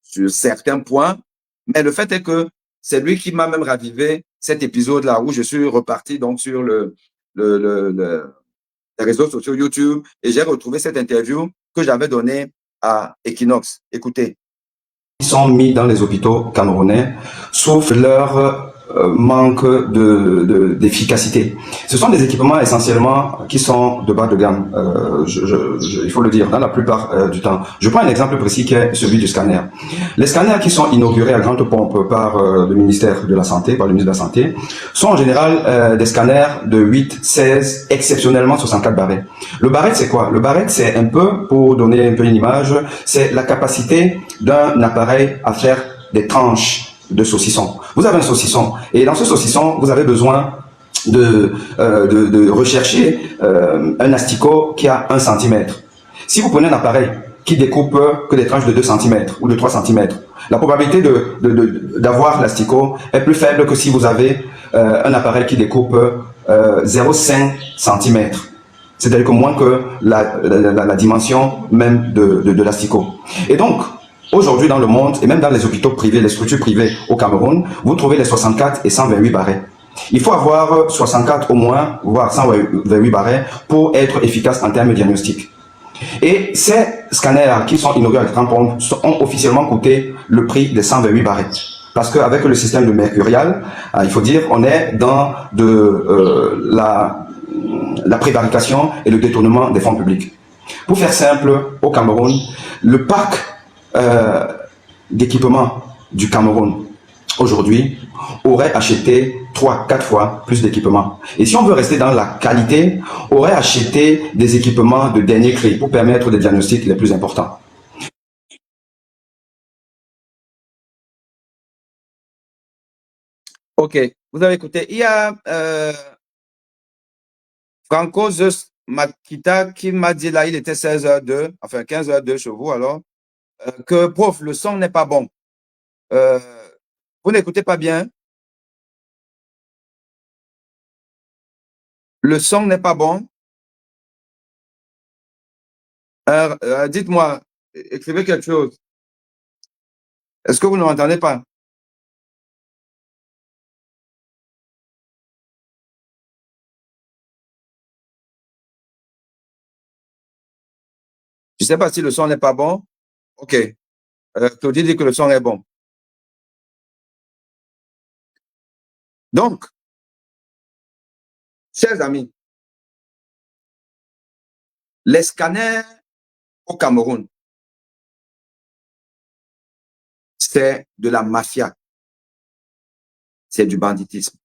sur certains points, mais le fait est que c'est lui qui m'a même ravivé cet épisode-là où je suis reparti donc sur les réseaux sociaux YouTube et j'ai retrouvé cette interview que j'avais donnée à Equinox. Écoutez. Ils sont mis dans les hôpitaux camerounais, sauf leur manque d'efficacité. Ce sont des équipements essentiellement qui sont de bas de gamme, il faut le dire, dans la plupart du temps. Je prends un exemple précis qui est celui du scanner. Les scanners qui sont inaugurés à grande pompe par le ministère de la Santé, par le ministre de la Santé, sont en général des scanners de 8, 16, exceptionnellement 64 barrettes. Le barrette, c'est quoi? Le barrette, c'est un peu, pour donner un peu une image, c'est la capacité d'un appareil à faire des tranches de saucisson. Vous avez un saucisson et dans ce saucisson, vous avez besoin de rechercher un asticot qui a 1 centimètre. Si vous prenez un appareil qui découpe que des tranches de 2 centimètres ou de 3 centimètres, la probabilité d'avoir l'asticot est plus faible que si vous avez un appareil qui découpe 0,5 centimètres. C'est-à-dire que moins que la dimension même de l'asticot. Et donc, aujourd'hui dans le monde, et même dans les hôpitaux privés, les structures privées au Cameroun, vous trouvez les 64 et 128 barrets. Il faut avoir 64 au moins, voire 128 barrets pour être efficace en termes diagnostiques. Et ces scanners qui sont inaugurés avec tampon ont officiellement coûté le prix des 128 barrets. Parce qu'avec le système de mercurial, il faut dire, on est dans la prévarication et le détournement des fonds publics. Pour faire simple, au Cameroun, le parc d'équipement du Cameroun aujourd'hui aurait acheté 3-4 fois plus d'équipements. Et si on veut rester dans la qualité, aurait acheté des équipements de dernier cri pour permettre des diagnostics les plus importants. Ok, vous avez écouté. Il y a Franco Zeus Makita qui m'a dit là, il était 16h02, enfin 15h02 chez vous alors, que prof, le son n'est pas bon. Vous n'écoutez pas bien? Le son n'est pas bon? Dites-moi, écrivez quelque chose. Est-ce que vous ne m'entendez pas? Je ne sais pas si le son n'est pas bon. Ok. Claudie dit que le son est bon. Donc, chers amis, les scanners au Cameroun, c'est de la mafia. C'est du banditisme.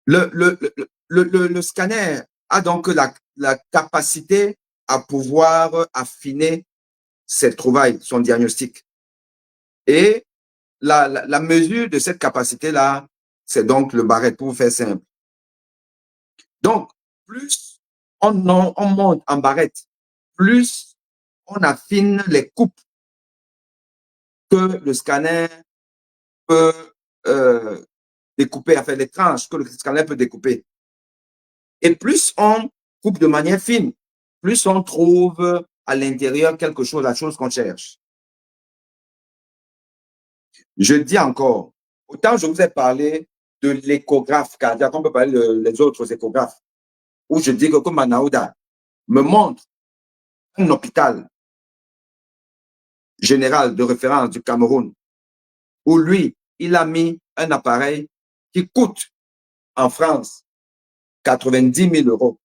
Le scanner a donc la capacité à pouvoir affiner ses trouvailles, son diagnostic. Et la mesure de cette capacité-là, c'est donc le barrette, pour vous faire simple. Donc, plus on monte en barrette, plus on affine les coupes que le scanner peut découper, enfin les tranches que le scanner peut découper. Et plus on coupe de manière fine, plus on trouve à l'intérieur quelque chose, la chose qu'on cherche. Je dis encore, autant je vous ai parlé de l'échographe cardiaque, on peut parler des autres échographes, où je dis que comme Manaouda me montre un hôpital général de référence du Cameroun, où lui, il a mis un appareil qui coûte en France 90 000 euros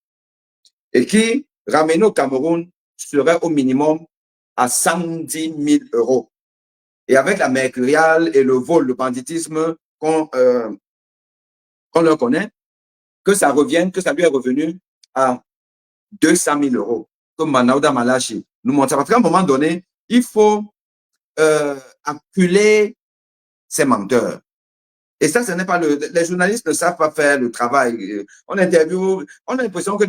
et qui, ramené au Cameroun, serait au minimum à 110 000 euros. Et avec la mercuriale et le vol, le banditisme qu'on leur connaît, que ça lui est revenu à 200 000 euros, comme Manaouda Malachi nous montre. Parce qu'à un moment donné, il faut acculer ces menteurs. Et ça, ce n'est pas les journalistes ne savent pas faire le travail. On interview, on a l'impression que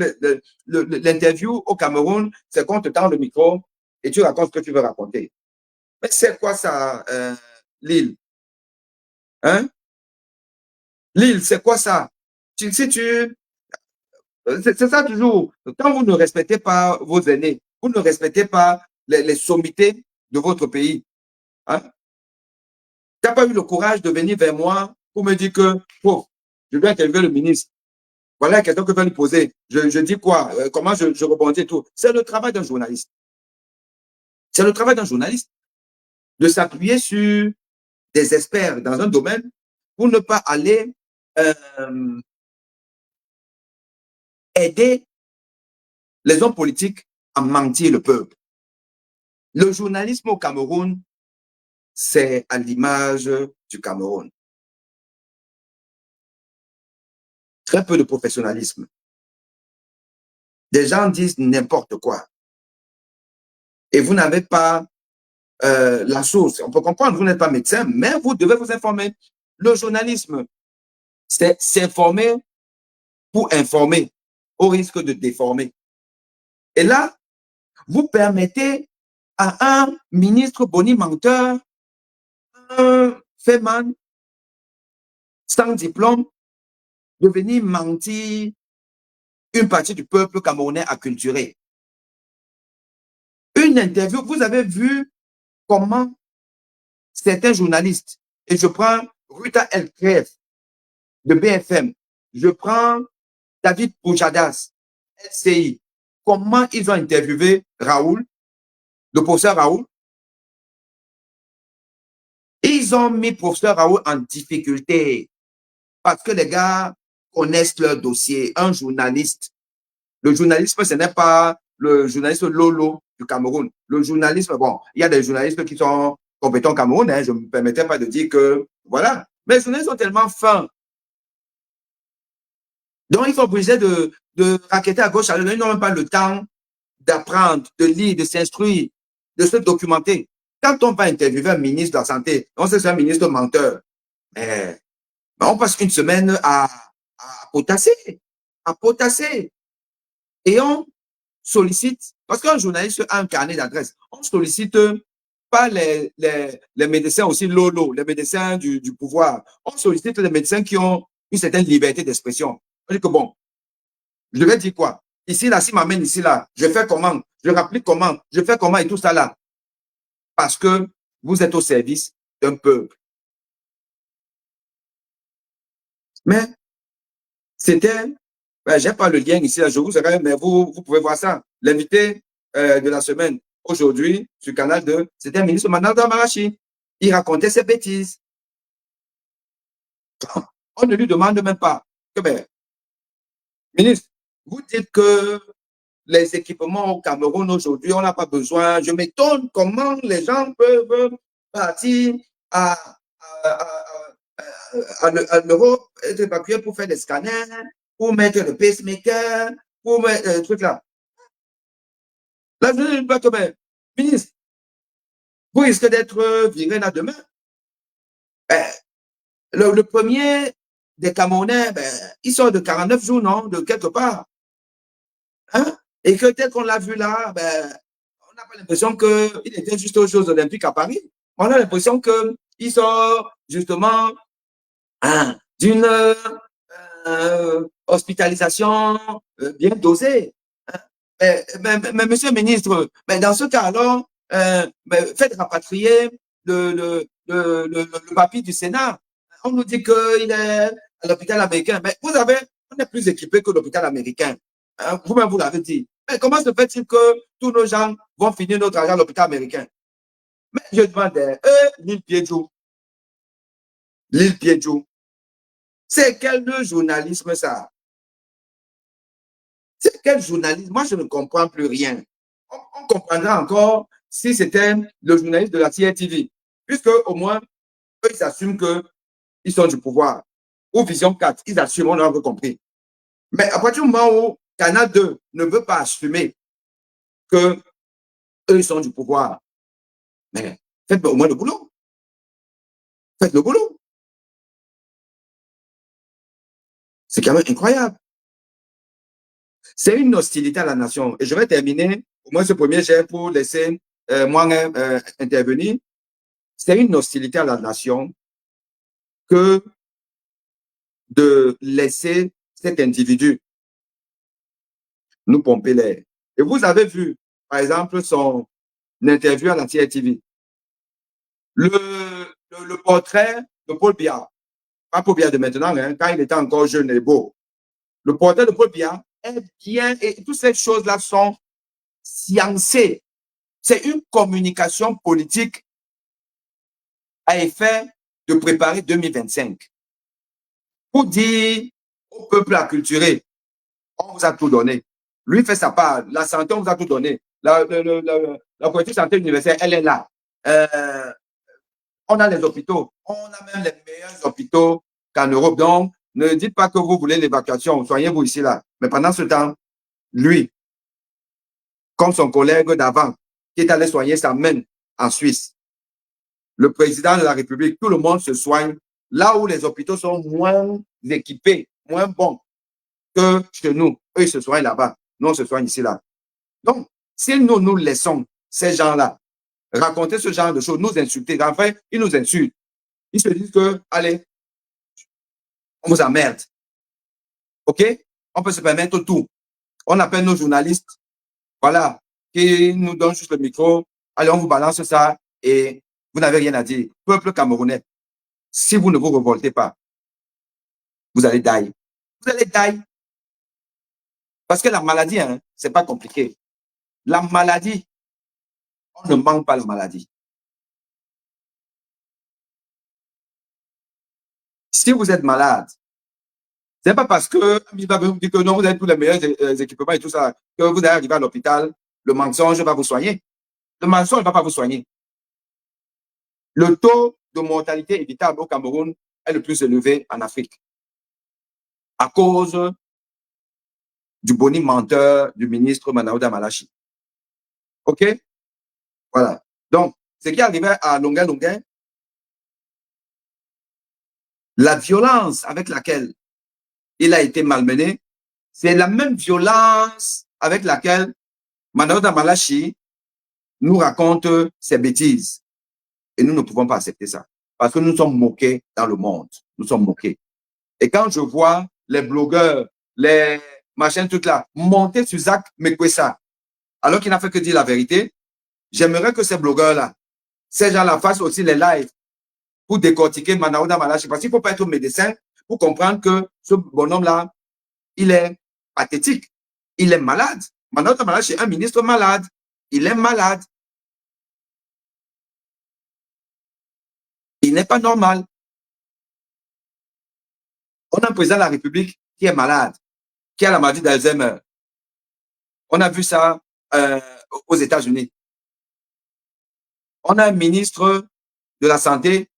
l'interview au Cameroun, c'est qu'on te tend le micro et tu racontes ce que tu veux raconter. Mais c'est quoi ça, Lille? Hein? Lille, c'est quoi ça? C'est ça toujours. Quand vous ne respectez pas vos aînés, vous ne respectez pas les sommités de votre pays. Hein? Tu n'as pas eu le courage de venir vers moi pour me dire que, oh, je dois interviewer le ministre. Voilà la question que je vais lui poser. Je dis quoi? Comment je rebondis et tout. C'est le travail d'un journaliste. C'est le travail d'un journaliste de s'appuyer sur des experts dans un domaine pour ne pas aller aider les hommes politiques à mentir le peuple. Le journalisme au Cameroun, c'est à l'image du Cameroun. Très peu de professionnalisme. Des gens disent n'importe quoi. Et vous n'avez pas la source. On peut comprendre, vous n'êtes pas médecin, mais vous devez vous informer. Le journalisme C'est s'informer pour informer, au risque de déformer. Et là, vous permettez à un ministre bonimenteur, un Feman sans diplôme, de venir mentir une partie du peuple camerounais acculturé. Une interview, vous avez vu comment certains journalistes, et je prends Ruta Elkref de BFM, je prends David Poujadas, LCI, comment ils ont interviewé Raoul, le professeur Raoul. Ils ont mis professeur Raoul en difficulté parce que les gars connaissent leur dossier. Un journaliste, le journalisme, ce n'est pas le journaliste Lolo du Cameroun. Le journalisme, bon, il y a des journalistes qui sont compétents au Cameroun, hein, je ne me permettais pas de dire que, voilà. Mais les journalistes sont tellement fins. Donc, ils sont obligés de raqueter à gauche, à droite. Ils n'ont même pas le temps d'apprendre, de lire, de s'instruire, de se documenter. Quand on va interviewer un ministre de la Santé, on sait que c'est un ministre menteur. Mais on passe une semaine à potasser, à potasser. Et on sollicite, parce qu'un journaliste a un carnet d'adresse, on sollicite pas les médecins aussi lolo, les médecins du pouvoir. On sollicite les médecins qui ont une certaine liberté d'expression. On dit que bon, je vais dire quoi? Ici, là, si m'amène ici, là, je fais comment? Je rapplique comment? Je fais comment et tout ça là? Parce que vous êtes au service d'un peuple. Mais c'était, j'ai pas le lien ici, là, je vous dirai, mais vous pouvez voir ça. L'invité de la semaine, aujourd'hui, sur Canal 2, c'était un ministre Manalda Marachi. Il racontait ses bêtises. On ne lui demande même pas que, ben, ministre, vous dites que les équipements au Cameroun aujourd'hui, on n'a pas besoin. Je m'étonne comment les gens peuvent partir à l'Europe, être évacués pour faire des scanners, pour mettre le pacemaker, pour mettre le truc là. Là, je ne dis pas que, ben, ministre, vous risquez d'être viré là demain. Ben, le premier des Camerounais, ben, il sort de 49 jours, non, de quelque part. Hein? Et que tel qu'on l'a vu là, ben, on n'a pas l'impression qu'il était juste aux Jeux Olympiques à Paris. On a l'impression qu'il sort justement hein, d'une hospitalisation bien dosée. Hein? Mais monsieur le ministre, mais dans ce cas alors, faites rapatrier le papier du Sénat. On nous dit qu'il est à l'hôpital américain. Mais vous savez, on est plus équipé que l'hôpital américain. Hein? Vous-même, vous l'avez dit. Mais comment se fait-il que tous nos gens vont finir notre argent à l'hôpital américain? Mais je demandais, l'île Piedjou. L'île Piedjou. C'est quel journalisme ça? C'est quel journalisme? Moi, je ne comprends plus rien. On comprendra encore si c'était le journaliste de la CRTV. Puisque au moins, eux, ils assument qu'ils sont du pouvoir. Ou Vision 4, ils assument, on a compris. Mais à partir du moment où Canal 2 ne veut pas assumer que eux, ils sont du pouvoir, mais faites au moins le boulot. Faites le boulot. C'est quand même incroyable. C'est une hostilité à la nation. Et je vais terminer, au moins ce premier jet pour laisser moi intervenir. C'est une hostilité à la nation que de laisser cet individu nous pomper l'air. Et vous avez vu, par exemple, son interview à la TRTV. Le portrait de Paul Biya, pas Paul Biya de maintenant, hein, quand il était encore jeune et beau. Le portrait de Paul Biya est bien, et toutes ces choses-là sont sciencées. C'est une communication politique à effet de préparer 2025. Pour dire au peuple acculturé, on vous a tout donné. Lui fait sa part. La santé, on vous a tout donné. La politique santé universelle, elle est là. On a les hôpitaux. On a même les meilleurs hôpitaux qu'en Europe. Donc, ne dites pas que vous voulez l'évacuation. Soignez-vous ici, là. Mais pendant ce temps, lui, comme son collègue d'avant, qui est allé soigner sa main en Suisse, le président de la République, tout le monde se soigne là où les hôpitaux sont moins équipés, moins bons que chez nous. Eux, ils se soignent là-bas. Nous, on se soigne ici, là. Donc, si nous laissons ces gens-là raconter ce genre de choses, nous insulter, enfin, ils nous insultent. Ils se disent que, allez, on vous emmerde. OK? On peut se permettre tout. On appelle nos journalistes, voilà, qui nous donnent juste le micro. Allez, on vous balance ça et vous n'avez rien à dire. Peuple camerounais, si vous ne vous révoltez pas, vous allez die. Vous allez die. Parce que la maladie, hein, c'est pas compliqué. La maladie, on ne manque pas la maladie. Si vous êtes malade, c'est pas parce que vous dit que non, vous avez tous les meilleurs équipements et tout ça, que vous allez arriver à l'hôpital, le mensonge va vous soigner. Le mensonge ne va pas vous soigner. Le taux de mortalité évitable au Cameroun est le plus élevé en Afrique à cause du boni menteur du ministre Manaouda Malachi. OK? Voilà. Donc, ce qui est arrivé à Longuin Longuin, la violence avec laquelle il a été malmené, c'est la même violence avec laquelle Manaouda Malachi nous raconte ses bêtises. Et nous ne pouvons pas accepter ça. Parce que nous sommes moqués dans le monde. Nous sommes moqués. Et quand je vois les blogueurs, les machins, tout là, monter sur Zach Mekwesa, alors qu'il n'a fait que dire la vérité, j'aimerais que ces blogueurs-là, ces gens-là fassent aussi les lives pour décortiquer Manaouda Malachi. Parce qu'il ne faut pas être médecin pour comprendre que ce bonhomme-là, il est pathétique. Il est malade. Manaouda Malachi est un ministre malade. Il est malade. Il n'est pas normal. On a un président de la République qui est malade, qui a la maladie d'Alzheimer. On a vu ça aux États-Unis. On a un ministre de la Santé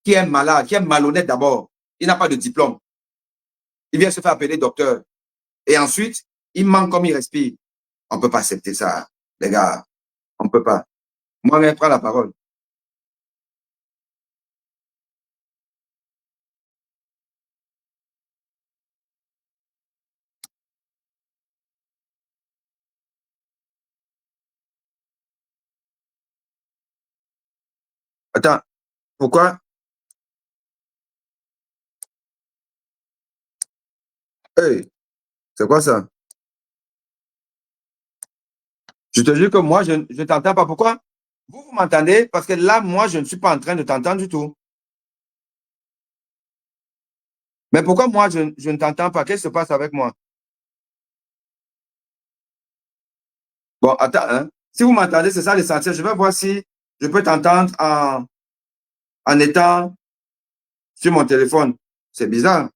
qui est malade, qui est malhonnête d'abord. Il n'a pas de diplôme. Il vient se faire appeler docteur. Et ensuite, il manque comme il respire. On ne peut pas accepter ça, les gars. On ne peut pas. Moi, je prends la parole. Attends, pourquoi? Hey, c'est quoi ça? Je te dis que moi, je ne t'entends pas. Pourquoi? Vous m'entendez? Parce que là, moi, je ne suis pas en train de t'entendre du tout. Mais pourquoi moi, je ne t'entends pas? Qu'est-ce qui se passe avec moi? Bon, attends, hein. Si vous m'entendez, c'est ça l'essentiel. Je vais voir si je peux t'entendre en étant sur mon téléphone. C'est bizarre.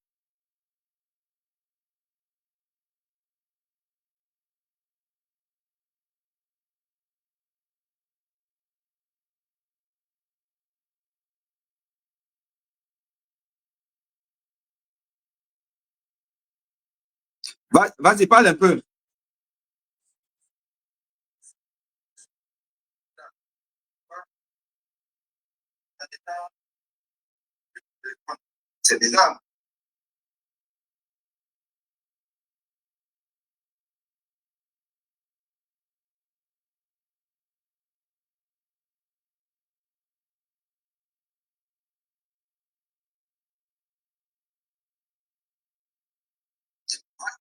Vas-y, parle un peu. C'est bizarre.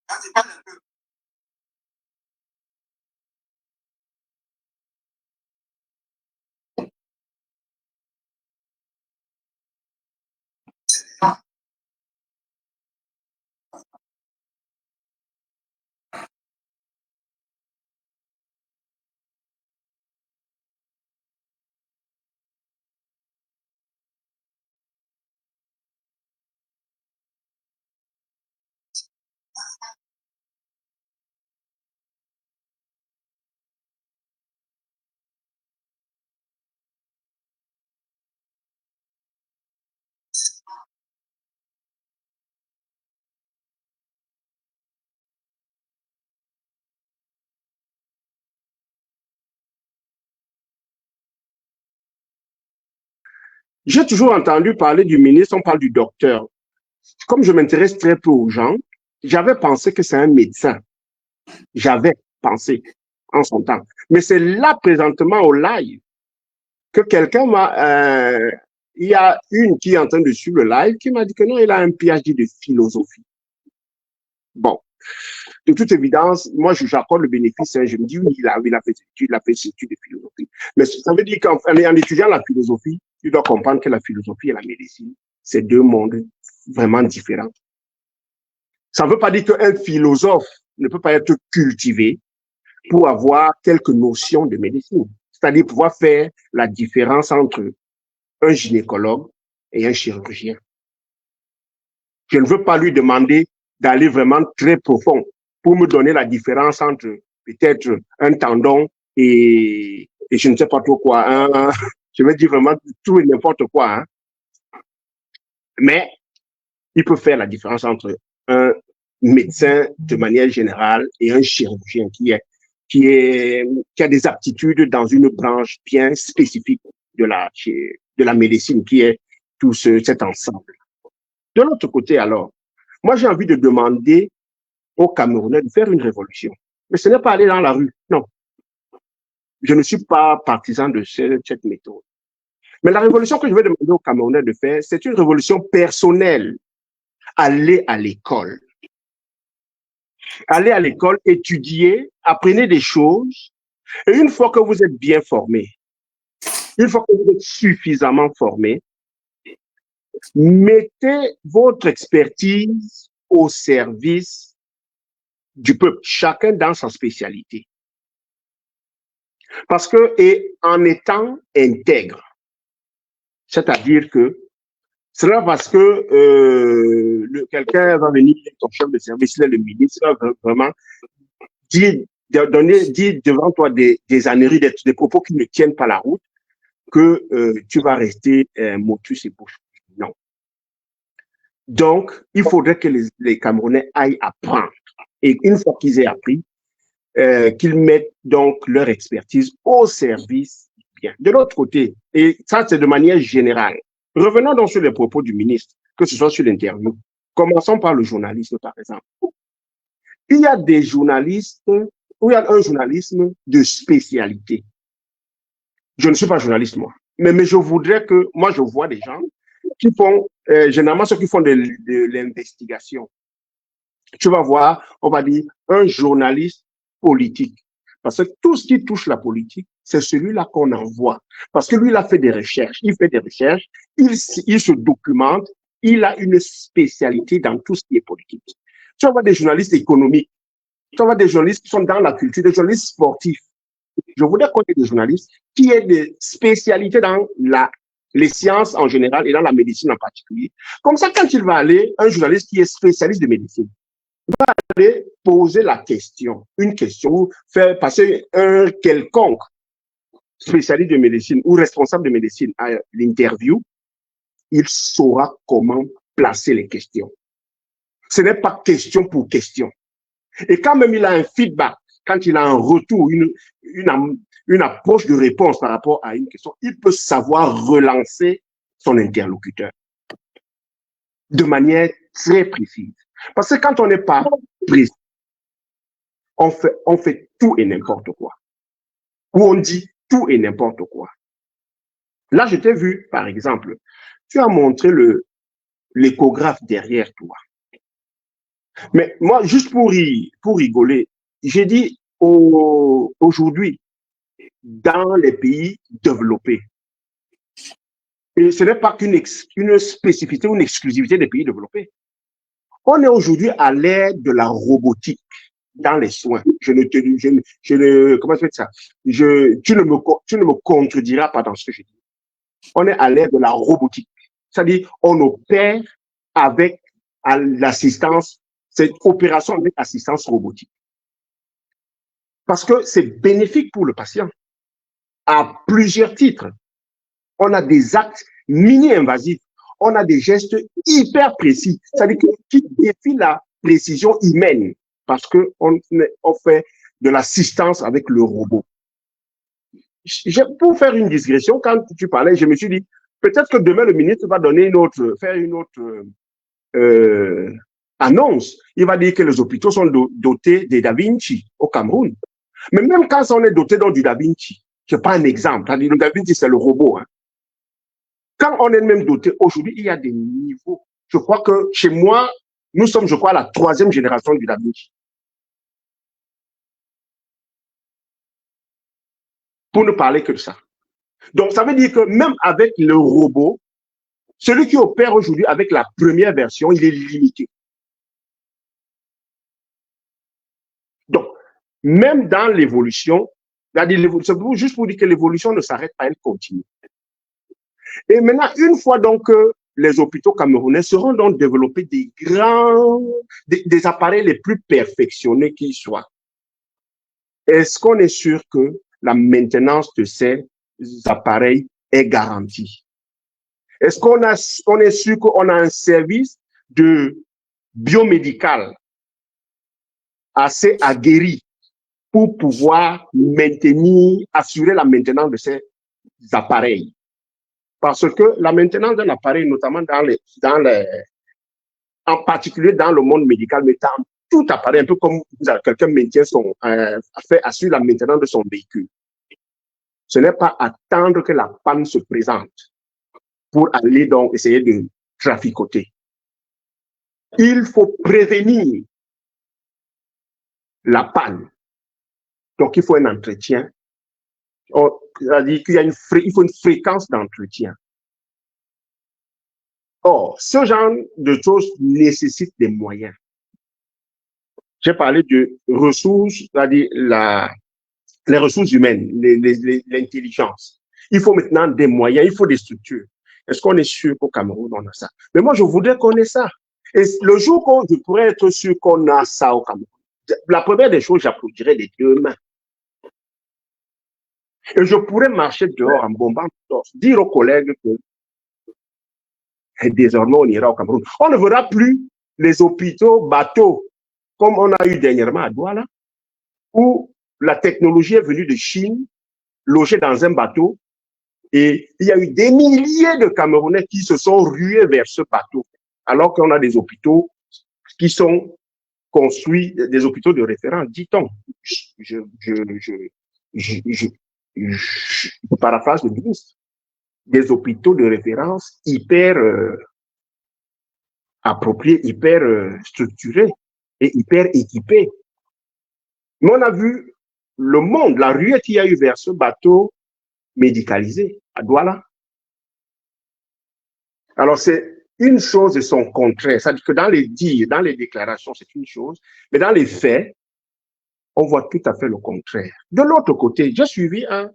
Vas-y, parle un peu. J'ai toujours entendu parler du ministre, on parle du docteur. Comme je m'intéresse très peu aux gens, j'avais pensé que c'est un médecin. J'avais pensé en son temps. Mais c'est là, présentement, au live, que quelqu'un m'a... il y a une qui est en train de suivre le live qui m'a dit que non, il a un PhD de philosophie. Bon, de toute évidence, moi, j'accorde le bénéfice. Hein, je me dis, oui, il a fait ses études de philosophie. Mais ça veut dire qu'en étudiant la philosophie, tu dois comprendre que la philosophie et la médecine, c'est deux mondes vraiment différents. Ça ne veut pas dire qu'un philosophe ne peut pas être cultivé pour avoir quelques notions de médecine. C'est-à-dire pouvoir faire la différence entre un gynécologue et un chirurgien. Je ne veux pas lui demander d'aller vraiment très profond pour me donner la différence entre peut-être un tendon et je ne sais pas trop quoi. Je vais dire vraiment tout et n'importe quoi. Hein. Mais il peut faire la différence entre un médecin de manière générale et un chirurgien qui a des aptitudes dans une branche bien spécifique de la médecine qui est tout cet ensemble. De l'autre côté, alors, moi, j'ai envie de demander aux Camerounais de faire une révolution. Mais ce n'est pas aller dans la rue, non. Je ne suis pas partisan de cette méthode. Mais la révolution que je vais demander aux Camerounais de faire, c'est une révolution personnelle. Aller à l'école. Allez à l'école, étudier, apprenez des choses. Et une fois que vous êtes bien formé, une fois que vous êtes suffisamment formé, mettez votre expertise au service du peuple, chacun dans sa spécialité. Parce que, et en étant intègre, c'est-à-dire que c'est là parce que quelqu'un va venir, ton chef de service, là, le ministre, va vraiment dire devant toi des âneries, des propos qui ne tiennent pas la route, que tu vas rester motus et bouche. Non. Donc, il faudrait que les Camerounais aillent apprendre. Et une fois qu'ils aient appris, qu'ils mettent donc leur expertise au service du bien. De l'autre côté, et ça c'est de manière générale, revenons donc sur les propos du ministre, que ce soit sur l'interview. Commençons par le journalisme, par exemple. Il y a des journalistes, ou il y a un journalisme de spécialité. Je ne suis pas journaliste, moi. Mais je voudrais que, moi, je vois des gens qui font, généralement ceux qui font de l'investigation. Tu vas voir, on va dire, un journaliste politique. Parce que tout ce qui touche la politique, c'est celui-là qu'on envoie. Parce que lui, il a fait des recherches. Il fait des recherches, il se documente, il a une spécialité dans tout ce qui est politique. Tu vas voir des journalistes économiques. Tu vas voir des journalistes qui sont dans la culture, des journalistes sportifs. Je voudrais qu'on ait des journalistes qui aient des spécialités dans les sciences en général et dans la médecine en particulier. Comme ça, quand il va aller, un journaliste qui est spécialiste de médecine, va aller poser la question, une question, faire passer un quelconque spécialiste de médecine ou responsable de médecine à l'interview, il saura comment placer les questions. Ce n'est pas question pour question. Et quand même il a un feedback, quand il a un retour, une approche de réponse par rapport à une question, il peut savoir relancer son interlocuteur de manière très précise. Parce que quand on n'est pas précis, on fait tout et n'importe quoi. Ou on dit tout et n'importe quoi. Là, je t'ai vu, par exemple, tu as montré l'échographe derrière toi. Mais moi, juste pour rigoler, j'ai dit aujourd'hui, dans les pays développés, et ce n'est pas qu'une spécificité ou une exclusivité des pays développés. On est aujourd'hui à l'ère de la robotique dans les soins. Comment je fais ça? Tu ne me contrediras pas dans ce que je dis. On est à l'ère de la robotique. C'est-à-dire, on opère avec l'assistance, cette opération avec assistance robotique. Parce que c'est bénéfique pour le patient à plusieurs titres. On a des actes mini-invasifs. On a des gestes hyper précis. C'est-à-dire qui défient la précision humaine parce qu'on fait de l'assistance avec le robot. Pour faire une digression, quand tu parlais, je me suis dit, Peut-être que demain, le ministre va faire une autre annonce. Il va dire que les hôpitaux sont dotés des Da Vinci au Cameroun. Mais même quand on est doté du Da Vinci, je prends un exemple. Le Da Vinci, c'est le robot. Hein. Quand on est même doté, aujourd'hui, il y a des niveaux. Je crois que chez moi, nous sommes, je crois, la 3e génération du Da Vinci. Pour ne parler que de ça. Donc, ça veut dire que même avec le robot, celui qui opère aujourd'hui avec la première version, il est limité. Donc, même dans l'évolution, c'est juste pour dire que l'évolution ne s'arrête pas, elle continue. Et maintenant, une fois donc que les hôpitaux camerounais seront donc développés des appareils les plus perfectionnés qui soient, est-ce qu'on est sûr que la maintenance de ces appareils est garantie? Est-ce qu'on est sûr qu'on a un service de biomédical assez aguerri pour pouvoir assurer la maintenance de ces appareils? Parce que la maintenance d'un appareil, notamment en particulier dans le monde médical, mais dans tout appareil, un peu comme quelqu'un assure la maintenance de son véhicule. Ce n'est pas attendre que la panne se présente pour aller donc essayer de traficoter. Il faut prévenir la panne. Donc, il faut un entretien. C'est-à-dire qu'il faut une fréquence d'entretien. Or, ce genre de choses nécessite des moyens. J'ai parlé de ressources, c'est-à-dire les ressources humaines, l'intelligence. Il faut maintenant des moyens, il faut des structures. Est-ce qu'on est sûr qu'au Cameroun, on a ça? Mais moi, je voudrais qu'on ait ça. Et le jour où je pourrais être sûr qu'on a ça au Cameroun, la première des choses, j'applaudirais les 2 mains. Et je pourrais marcher dehors en bombant le torse, dire aux collègues que désormais, on ira au Cameroun. On ne verra plus les hôpitaux bateaux comme on a eu dernièrement à Douala, où la technologie est venue de Chine, logée dans un bateau, et il y a eu des milliers de Camerounais qui se sont rués vers ce bateau, alors qu'on a des hôpitaux qui sont construits, des hôpitaux de référence, dit-on. Je paraphrase le ministre. Des hôpitaux de référence hyper appropriés, hyper structurés et hyper équipés. Mais on a vu le monde, la ruée qu'il y a eu vers ce bateau médicalisé à Douala. Alors, c'est une chose et son contraire. C'est-à-dire que dans les dires, dans les déclarations, c'est une chose, mais dans les faits, on voit tout à fait le contraire. De l'autre côté, j'ai suivi un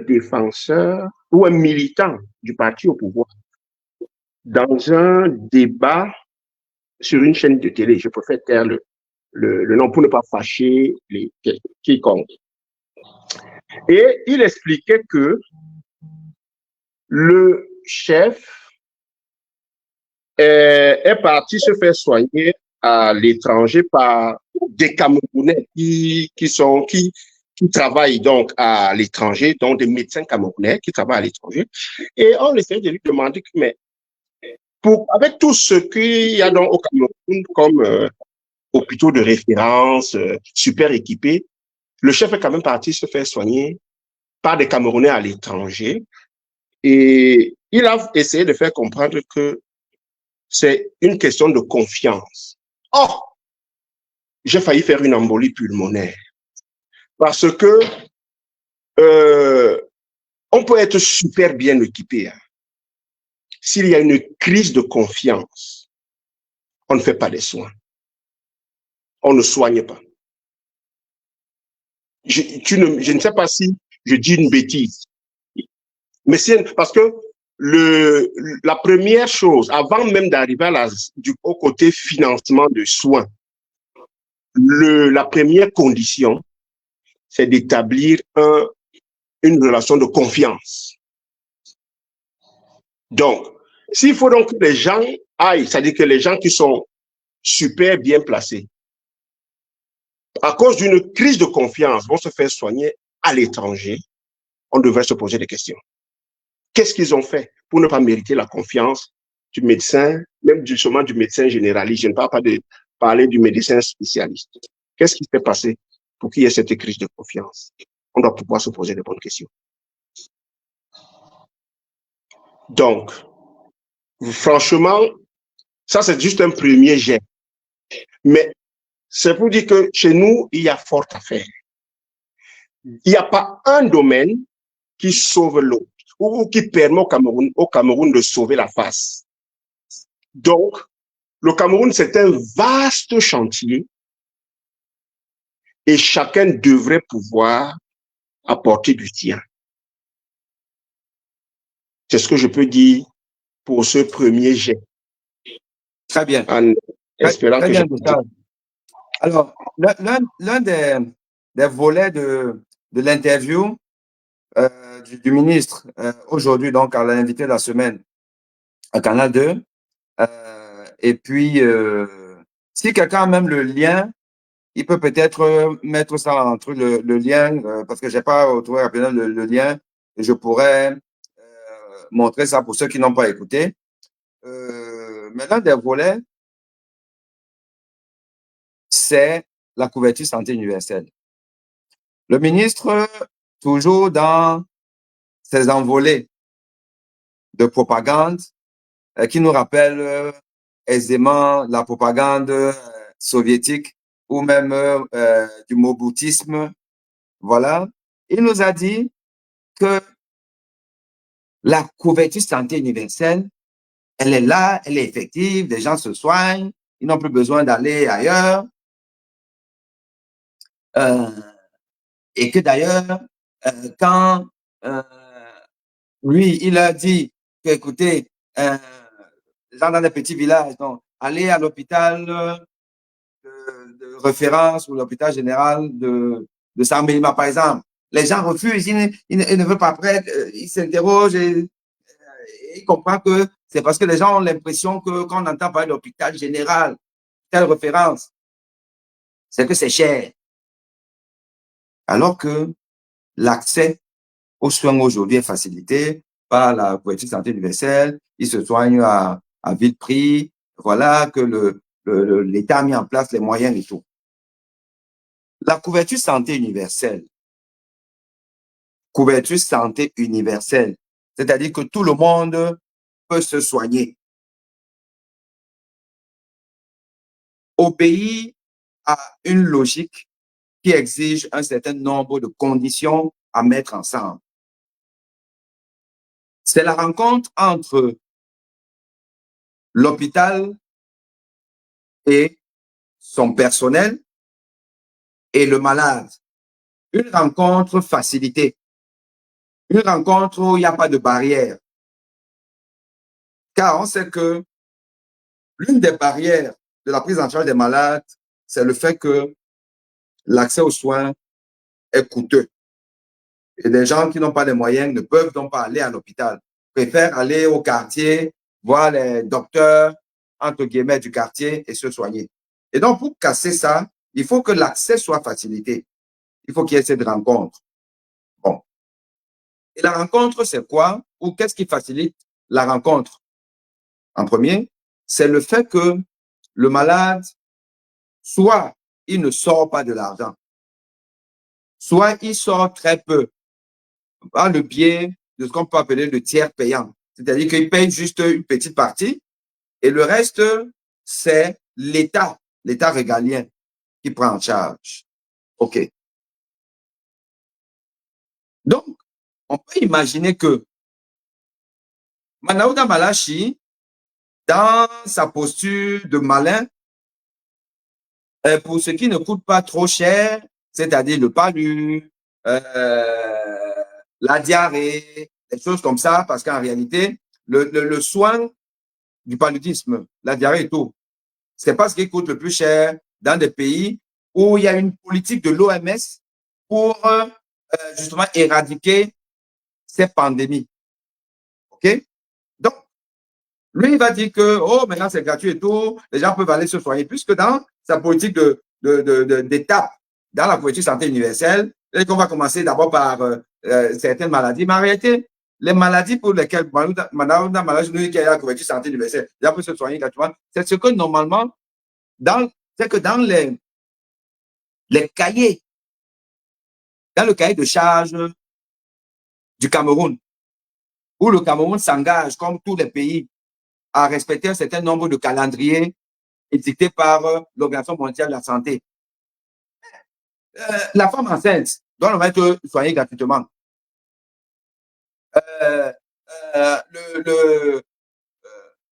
défenseur ou un militant du parti au pouvoir dans un débat sur une chaîne de télé. Je préfère taire le nom pour ne pas fâcher quiconque. Et il expliquait que le chef est parti se faire soigner à l'étranger par des Camerounais qui travaillent donc à l'étranger, donc des médecins camerounais qui travaillent à l'étranger. Et on essaie de lui demander, mais avec tout ce qu'il y a donc au Cameroun comme hôpitaux de référence, super équipés, le chef est quand même parti se faire soigner par des Camerounais à l'étranger. Et il a essayé de faire comprendre que c'est une question de confiance. Oh, j'ai failli faire une embolie pulmonaire. Parce que on peut être super bien équipé. Hein. S'il y a une crise de confiance, on ne fait pas des soins. On ne soigne pas. Je ne sais pas si je dis une bêtise. Mais c'est parce que la première chose, avant même d'arriver au côté financement de soins, la première condition, c'est d'établir une relation de confiance. Donc, s'il faut donc que les gens aillent, c'est-à-dire que les gens qui sont super bien placés, à cause d'une crise de confiance, vont se faire soigner à l'étranger, on devrait se poser des questions. qu'est-ce qu'ils ont fait pour ne pas mériter la confiance du médecin, même justement du médecin généraliste. Je ne parle pas de parler du médecin spécialiste. Qu'est-ce qui s'est passé pour qu'il y ait cette crise de confiance? On doit pouvoir se poser de bonnes questions. Donc, franchement, ça c'est juste un premier jet. Mais c'est pour dire que chez nous, il y a fort à faire. Il n'y a pas un domaine qui sauve l'autre ou qui permet au Cameroun de sauver la face. Donc, le Cameroun, c'est un vaste chantier et chacun devrait pouvoir apporter du tien. C'est ce que je peux dire pour ce premier jet. Très bien. En espérant très que bien, Gustave. Alors, l'un des volets de l'interview du ministre aujourd'hui, donc à l'invité de la semaine à Canal 2, et puis si quelqu'un a même le lien, il peut peut-être mettre ça entre le lien, parce que j'ai pas retrouvé rapidement le lien, et je pourrais montrer ça pour ceux qui n'ont pas écouté. Mais l'un des volets, c'est la couverture santé universelle. Le ministre, toujours dans ses envolées de propagande, qui nous rappelle aisément la propagande soviétique ou même du moboutisme. Voilà. Il nous a dit que la couverture santé universelle, elle est là, elle est effective, les gens se soignent, ils n'ont plus besoin d'aller ailleurs. Et que d'ailleurs, quand lui, il a dit que, écoutez, les gens dans des petits villages, donc, allez à l'hôpital de référence ou l'hôpital général de Sambelima, par exemple. Les gens refusent, ils ne veulent pas prêter, ils s'interrogent et ils comprennent que c'est parce que les gens ont l'impression que quand on entend parler d'hôpital général, telle référence, c'est que c'est cher. Alors que l'accès aux soins aujourd'hui est facilité par la couverture santé universelle. Ils se soignent à vite prix. Voilà que l'État a mis en place les moyens et tout. La couverture santé universelle, c'est-à-dire que tout le monde peut se soigner, obéit à une logique qui exige un certain nombre de conditions à mettre ensemble. C'est la rencontre entre l'hôpital et son personnel et le malade. Une rencontre facilitée. Une rencontre où il n'y a pas de barrière. Car on sait que l'une des barrières de la prise en charge des malades, c'est le fait que l'accès aux soins est coûteux. Et des gens qui n'ont pas les moyens ne peuvent donc pas aller à l'hôpital. Préfèrent aller au quartier, voir les docteurs, entre guillemets, du quartier et se soigner. Et donc, pour casser ça, il faut que l'accès soit facilité. Il faut qu'il y ait cette rencontre. Bon. Et la rencontre, c'est quoi? Ou qu'est-ce qui facilite la rencontre? En premier, c'est le fait que le malade, soit il ne sort pas de l'argent, soit il sort très peu, par le biais de ce qu'on peut appeler le tiers payant. C'est-à-dire qu'il paye juste une petite partie et le reste, c'est l'État régalien qui prend en charge. OK. Donc, on peut imaginer que Manaouda Malachi, dans sa posture de malin, pour ce qui ne coûte pas trop cher, c'est-à-dire le palu, la diarrhée, des choses comme ça, parce qu'en réalité, le soin du paludisme, la diarrhée et tout, c'est pas ce qui coûte le plus cher dans des pays où il y a une politique de l'OMS pour justement éradiquer ces pandémies. OK? Donc, lui, il va dire que, oh, maintenant c'est gratuit et tout, les gens peuvent aller se soigner, puisque dans sa politique d'étape, dans la politique santé universelle, qu'on va commencer d'abord par certaines maladies, mais en réalité, les maladies pour lesquelles Madame Malachi nous dit qu'il y a la couverture santé universelle, il peut se soigner gratuitement. C'est ce que normalement, c'est que dans les cahiers, dans le cahier de charge du Cameroun, où le Cameroun s'engage, comme tous les pays, à respecter un certain nombre de calendriers édictés par l'Organisation mondiale de la santé. La femme enceinte doit normalement être soignée gratuitement.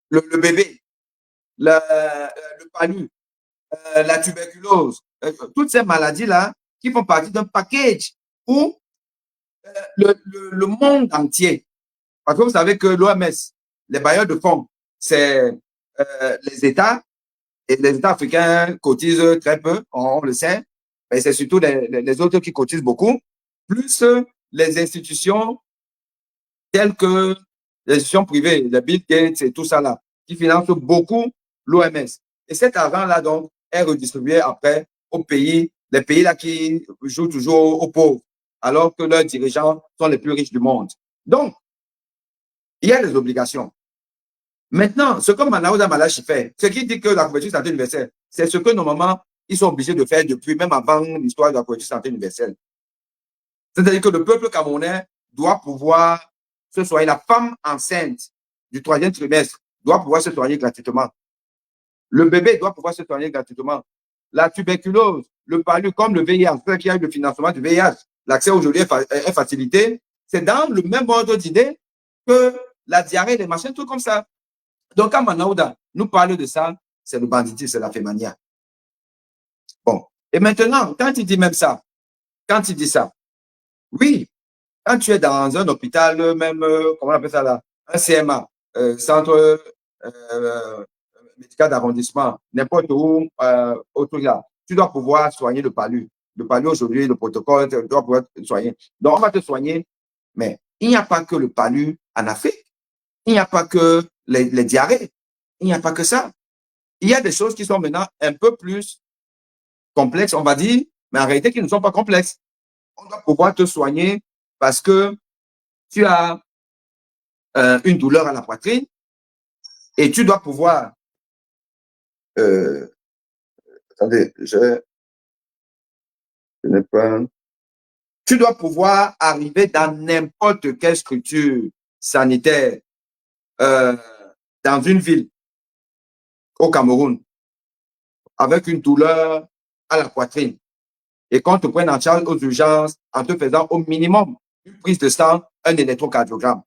Le bébé, le palu, la tuberculose, toutes ces maladies-là qui font partie d'un package où le monde entier, parce que vous savez que l'OMS, les bailleurs de fonds, c'est les États, et les États africains cotisent très peu, on le sait, mais c'est surtout les autres qui cotisent beaucoup, plus les institutions telles que les institutions privées, les Bill Gates et tout ça là, qui financent beaucoup l'OMS. Et cet argent-là, donc, est redistribué après aux pays, les pays là qui jouent toujours aux pauvres, alors que leurs dirigeants sont les plus riches du monde. Donc, il y a des obligations. Maintenant, ce que Manaouda Malachi fait, ce qui dit que la couverture santé universelle, c'est ce que normalement, ils sont obligés de faire depuis, même avant l'histoire de la couverture santé universelle. C'est-à-dire que le peuple camerounais doit pouvoir se soigner. La femme enceinte du 3e trimestre doit pouvoir se soigner gratuitement. Le bébé doit pouvoir se soigner gratuitement. La tuberculose, le palu, comme le VIH, ceux qui ont le financement du VIH, l'accès aujourd'hui est facilité. C'est dans le même ordre d'idée que la diarrhée, les machins, tout comme ça. Donc, quand Manaouda nous parle de ça, c'est le banditisme, c'est la fémania. Bon. Et maintenant, quand il dit même ça, quand il dit ça, oui, quand tu es dans un hôpital, même, comment on appelle ça là, un CMA, centre médical d'arrondissement, n'importe où, autour là, tu dois pouvoir soigner le palu. Le palu aujourd'hui, le protocole, tu dois pouvoir te soigner. Donc, on va te soigner, mais il n'y a pas que le palu en Afrique. Il n'y a pas que les diarrhées. Il n'y a pas que ça. Il y a des choses qui sont maintenant un peu plus complexes, on va dire, mais en réalité qui ne sont pas complexes. On doit pouvoir te soigner parce que tu as une douleur à la poitrine et tu dois pouvoir... attendez, je n'ai pas... Tu dois pouvoir arriver dans n'importe quelle structure sanitaire dans une ville au Cameroun avec une douleur à la poitrine et qu'on te prenne en charge aux urgences en te faisant au minimum une prise de sang, un électrocardiogramme.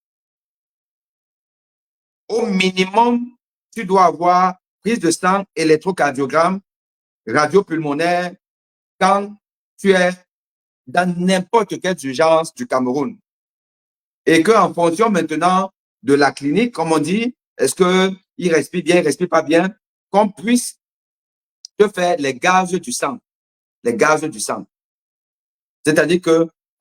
Au minimum, tu dois avoir prise de sang, électrocardiogramme, radio pulmonaire quand tu es dans n'importe quelle urgence du Cameroun. Et qu'en fonction maintenant de la clinique, comme on dit, est-ce qu'il respire bien, il ne respire pas bien, qu'on puisse te faire les gaz du sang. Les gaz du sang. C'est-à-dire qu'on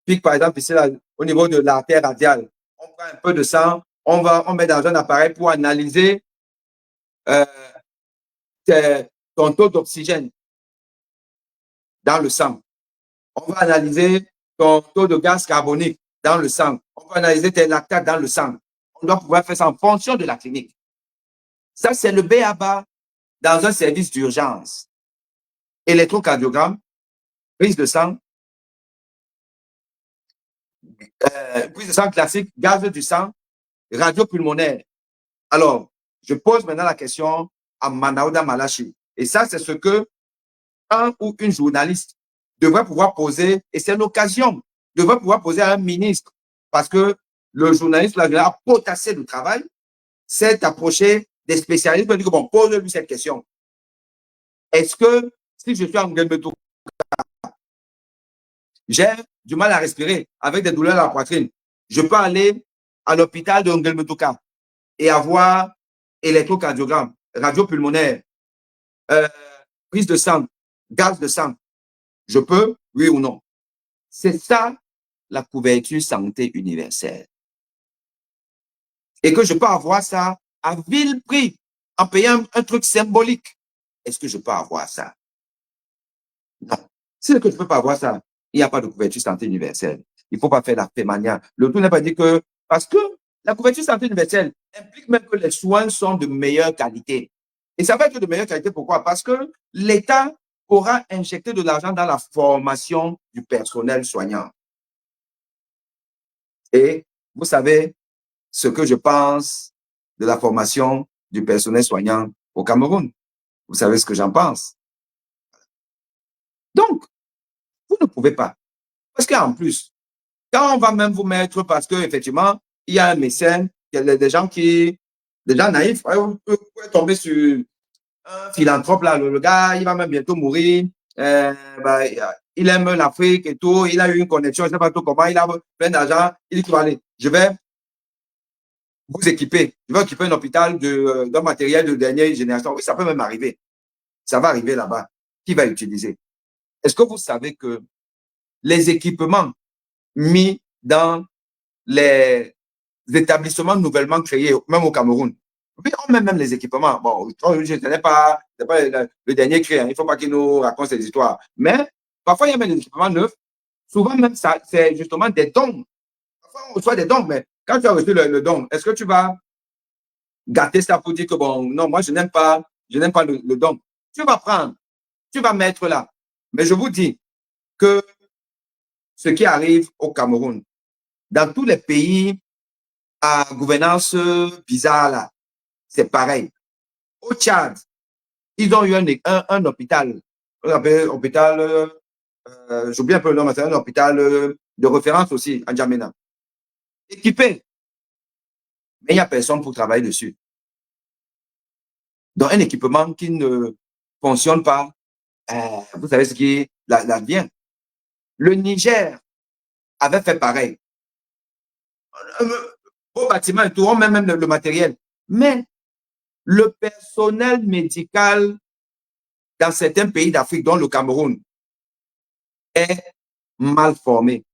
pique, par exemple, ici, là, au niveau de l'artère radiale, on prend un peu de sang, on met dans un appareil pour analyser ton taux d'oxygène dans le sang. On va analyser ton taux de gaz carbonique dans le sang. On va analyser tes lactates dans le sang. On doit pouvoir faire ça en fonction de la clinique. Ça, c'est le B.A.B.A. dans un service d'urgence. Électrocardiogramme, prise de sang, prise de sang classique, gaz du sang, radio pulmonaire. Alors, je pose maintenant la question à Manaouda Malachi. Et ça, c'est ce que un ou une journaliste devrait pouvoir poser, et c'est l'occasion, devrait pouvoir poser à un ministre, parce que le journaliste là, a potassé le travail, s'est approché des spécialistes pour dire que bon, pose-lui cette question. Est-ce que si je suis en Nguelmetou, j'ai du mal à respirer avec des douleurs à la poitrine, je peux aller à l'hôpital de Nguelmetouka et avoir électrocardiogramme, radio pulmonaire, prise de sang, gaz de sang. Je peux, oui ou non? C'est ça la couverture santé universelle. Et que je peux avoir ça à vil prix, en payant un truc symbolique. Est-ce que je peux avoir ça? Non. Si je ne peux pas avoir ça, il n'y a pas de couverture santé universelle. Il ne faut pas faire la fémania. Le tout n'est pas dit que, parce que la couverture santé universelle implique même que les soins sont de meilleure qualité. Et ça va être de meilleure qualité, pourquoi? Parce que l'État aura injecté de l'argent dans la formation du personnel soignant. Et vous savez ce que je pense de la formation du personnel soignant au Cameroun. Vous savez ce que j'en pense. Donc, vous ne pouvez pas. Parce qu'en plus, quand on va même vous mettre, parce qu'effectivement, il y a un médecin, il y a des gens naïfs, vous pouvez tomber sur un philanthrope, là, le gars, il va même bientôt mourir, bah, il aime l'Afrique et tout, il a eu une connexion, je ne sais pas tout comment, il a plein d'argent, il dit qu'il va aller, je vais vous équiper, je vais équiper un hôpital d'un matériel de dernière génération. Oui, ça peut même arriver. Ça va arriver là-bas. Qui va utiliser? Est-ce que vous savez que les équipements mis dans les établissements nouvellement créés, même au Cameroun, oui, on met même les équipements. Bon, je ne pas le dernier créé, il ne faut pas qu'il nous raconte ces histoires. Mais parfois, il y a même des équipements neufs. Souvent, même, c'est justement des dons. Parfois, on reçoit des dons, mais quand tu as reçu le don, est-ce que tu vas gâter ça pour dire que, bon, non, moi, je n'aime pas le don. Tu vas prendre, tu vas mettre là. Mais je vous dis que ce qui arrive au Cameroun, dans tous les pays à gouvernance bizarre, là, c'est pareil. Au Tchad, ils ont eu un hôpital, on appelle hôpital, j'oublie un peu le nom, mais c'est un hôpital de référence aussi, à N'Djamena. Équipé, mais il n'y a personne pour travailler dessus. Donc, un équipement qui ne fonctionne pas, vous savez ce qui vient. Le Niger avait fait pareil. Au bâtiment et tout, on met même le matériel. Mais le personnel médical dans certains pays d'Afrique, dont le Cameroun, est mal formé,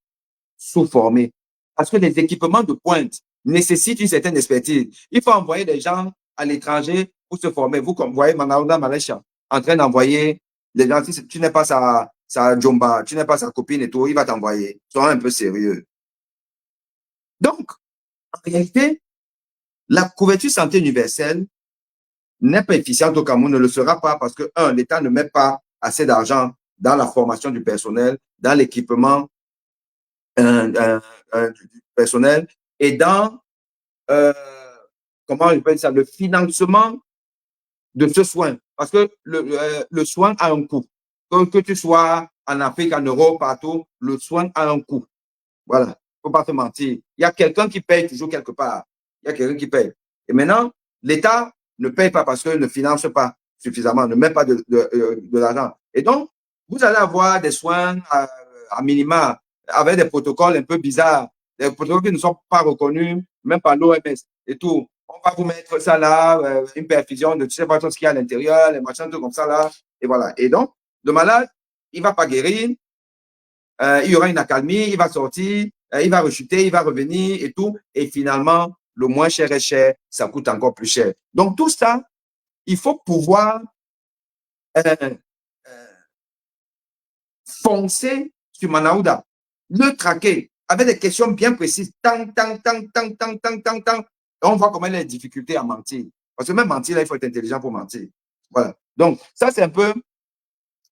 sous-formé. Parce que les équipements de pointe nécessitent une certaine expertise. Il faut envoyer des gens à l'étranger pour se former. Vous, comme vous voyez Manaouda Malaysia, en train d'envoyer des gens, si tu n'es pas sa jomba, tu n'es pas sa copine et tout, il va t'envoyer. Sois un peu sérieux. Donc, en réalité, la couverture santé universelle n'est pas efficiente au Cameroun, ne le sera pas parce que, un, l'État ne met pas assez d'argent dans la formation du personnel, dans l'équipement du personnel et dans, comment je peux dire ça, le financement de ce soin. Parce que le soin a un coût. Que tu sois en Afrique, en Europe, partout, le soin a un coût. Voilà, il ne faut pas te mentir. Il y a quelqu'un qui paye toujours quelque part. Il y a quelqu'un qui paye. Et maintenant, l'État ne paye pas parce qu'il ne finance pas suffisamment, ne met pas de l'argent. Et donc, vous allez avoir des soins à minima avec des protocoles un peu bizarres, des protocoles qui ne sont pas reconnus, même par l'OMS et tout. On va vous mettre ça là, une perfusion de tu sais pas tout ce qu'il y a à l'intérieur, les machins, tout comme ça là. Et voilà. Et donc, le malade, il ne va pas guérir. Il y aura une accalmie, il va sortir, il va rechuter, il va revenir et tout. Et finalement, le moins cher est cher, ça coûte encore plus cher. Donc, tout ça, il faut pouvoir foncer sur Manaouda, le traquer avec des questions bien précises. Tant. Et on voit comment il y a des difficultés à mentir. Parce que même mentir, là, il faut être intelligent pour mentir. Voilà. Donc, ça, c'est un peu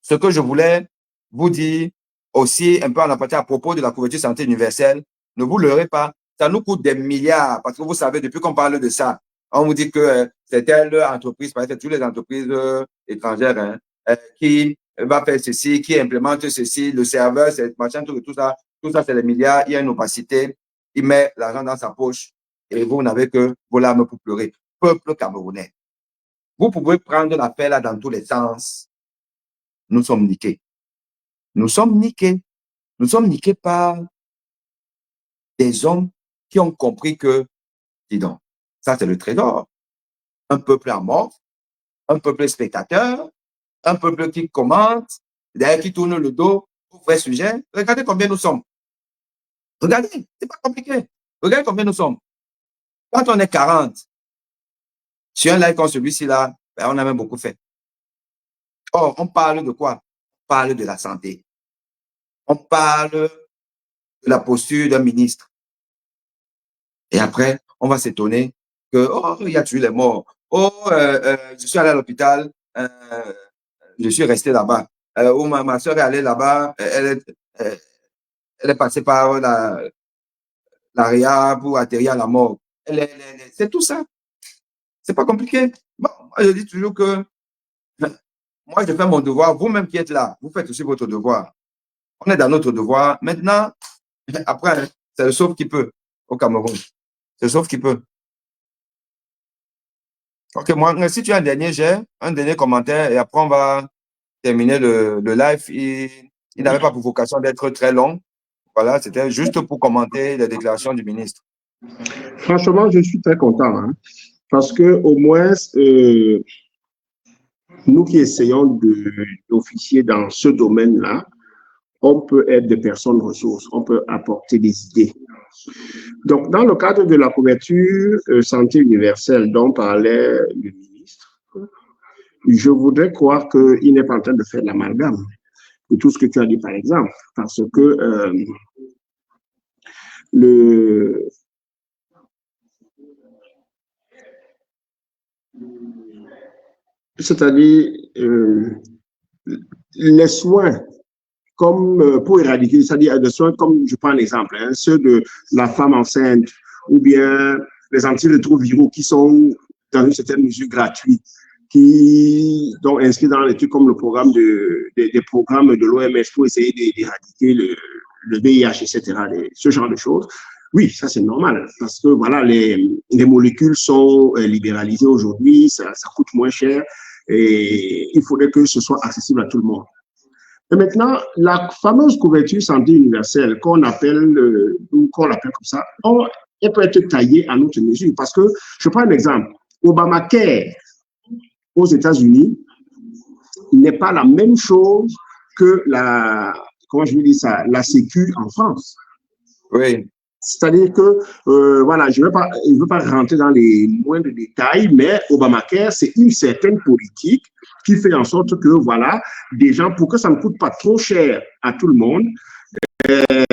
ce que je voulais vous dire aussi un peu en aparté à propos de la couverture santé universelle. Ne vous leurrez pas, ça nous coûte des milliards parce que vous savez, depuis qu'on parle de ça, on vous dit que c'est telle entreprise, par exemple, toutes les entreprises étrangères qui va faire ceci, qui implémente ceci, le serveur, c'est machin, tout ça, c'est des milliards, il y a une opacité, il met l'argent dans sa poche et vous n'avez que vos larmes pour pleurer. Peuple camerounais, vous pouvez prendre l'affaire là dans tous les sens. Nous sommes niqués. Nous sommes niqués. Nous sommes niqués par des hommes qui ont compris que, dis donc, ça c'est le trésor. Un peuple en mort, un peuple spectateur, un peuple qui commente, d'ailleurs qui tourne le dos au vrai sujet. Regardez combien nous sommes. Regardez, c'est pas compliqué. Regardez combien nous sommes. Quand on est 40, sur un live comme celui-ci là, ben, on a même beaucoup fait. Or, on parle de quoi? On parle de la santé. On parle la posture d'un ministre. Et après, on va s'étonner que, oh, il y a tué les morts. Oh, je suis allé à l'hôpital, je suis resté là-bas. Ou ma soeur est allée là-bas, elle est passée par la RIA pour atterrir à la mort. C'est tout ça. C'est pas compliqué. Bon, moi, je dis toujours que moi, je fais mon devoir. Vous-même qui êtes là, vous faites aussi votre devoir. On est dans notre devoir. Maintenant, après, c'est le sauve qui peut au Cameroun. C'est le sauve qui peut. Ok, moi, si tu as un dernier commentaire et après on va terminer le live. Il n'avait pas pour vocation d'être très long. Voilà, c'était juste pour commenter les déclarations du ministre. Franchement, je suis très content, hein, parce que au moins, nous qui essayons d'officier dans ce domaine-là, on peut être des personnes ressources, on peut apporter des idées. Donc, dans le cadre de la couverture santé universelle dont parlait le ministre, je voudrais croire qu'il n'est pas en train de faire de l'amalgame de tout ce que tu as dit, par exemple, parce que c'est-à-dire les soins comme pour éradiquer, c'est-à-dire des soins comme, je prends un exemple, hein, ceux de la femme enceinte ou bien les antirétroviraux qui sont dans une certaine mesure gratuits, qui sont inscrits dans les trucs comme le programme des programmes de l'OMS pour essayer d'éradiquer le VIH, etc., ce genre de choses. Oui, ça c'est normal, parce que voilà, les molécules sont libéralisées aujourd'hui, ça coûte moins cher, et il faudrait que ce soit accessible à tout le monde. Et maintenant, la fameuse couverture santé universelle qu'on appelle comme ça, elle peut être taillée à notre mesure. Parce que, je prends un exemple, Obamacare aux États-Unis n'est pas la même chose que la Sécu en France. Oui. C'est-à-dire que, voilà, je ne veux pas rentrer dans les moindres détails, mais Obamacare, c'est une certaine politique qui fait en sorte que, voilà, des gens, pour que ça ne coûte pas trop cher à tout le monde,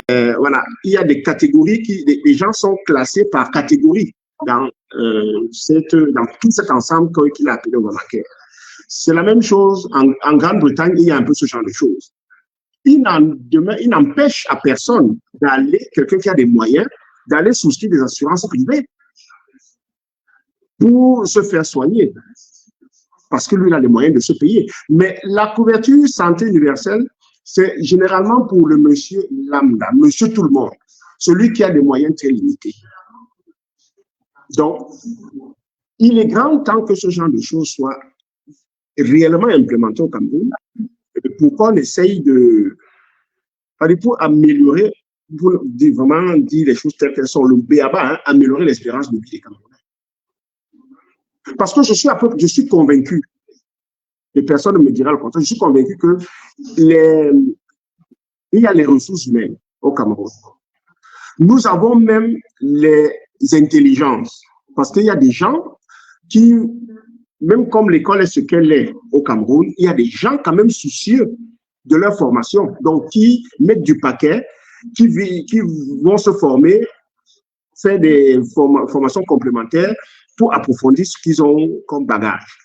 voilà, il y a des catégories les gens sont classés par catégorie dans tout cet ensemble qu'il a appelé Obamacare. C'est la même chose en Grande-Bretagne, il y a un peu ce genre de choses. Il n'empêche à personne quelqu'un qui a des moyens, d'aller souscrire des assurances privées pour se faire soigner. Parce que lui, il a les moyens de se payer. Mais la couverture santé universelle, c'est généralement pour le monsieur lambda, monsieur tout le monde, celui qui a des moyens très limités. Donc, il est grand temps que ce genre de choses soit réellement implémenté au Cameroun pour qu'on essaye pour améliorer, pour vraiment dire les choses telles qu'elles sont, le B.A.B.A., hein, améliorer l'espérance de vie des Camerounais. Parce que je suis convaincu, et personne ne me dira le contraire, je suis convaincu que il y a les ressources humaines au Cameroun. Nous avons même les intelligences, parce qu'il y a des gens qui, même comme l'école est ce qu'elle est au Cameroun, il y a des gens quand même soucieux de leur formation, donc qui mettent du paquet, qui vont se former, faire des formations complémentaires pour approfondir ce qu'ils ont comme bagage.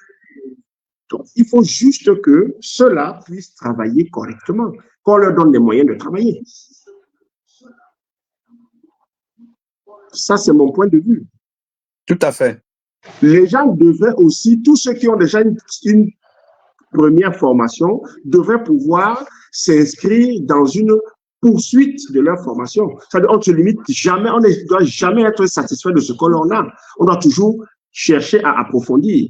Donc, il faut juste que ceux-là puissent travailler correctement, qu'on leur donne les moyens de travailler. Ça, c'est mon point de vue. Tout à fait. Les gens devraient aussi, tous ceux qui ont déjà une première formation, devraient pouvoir s'inscrire dans une poursuite de leur formation. C'est-à-dire, on ne se limite jamais, on ne doit jamais être satisfait de ce que l'on a. On doit toujours chercher à approfondir.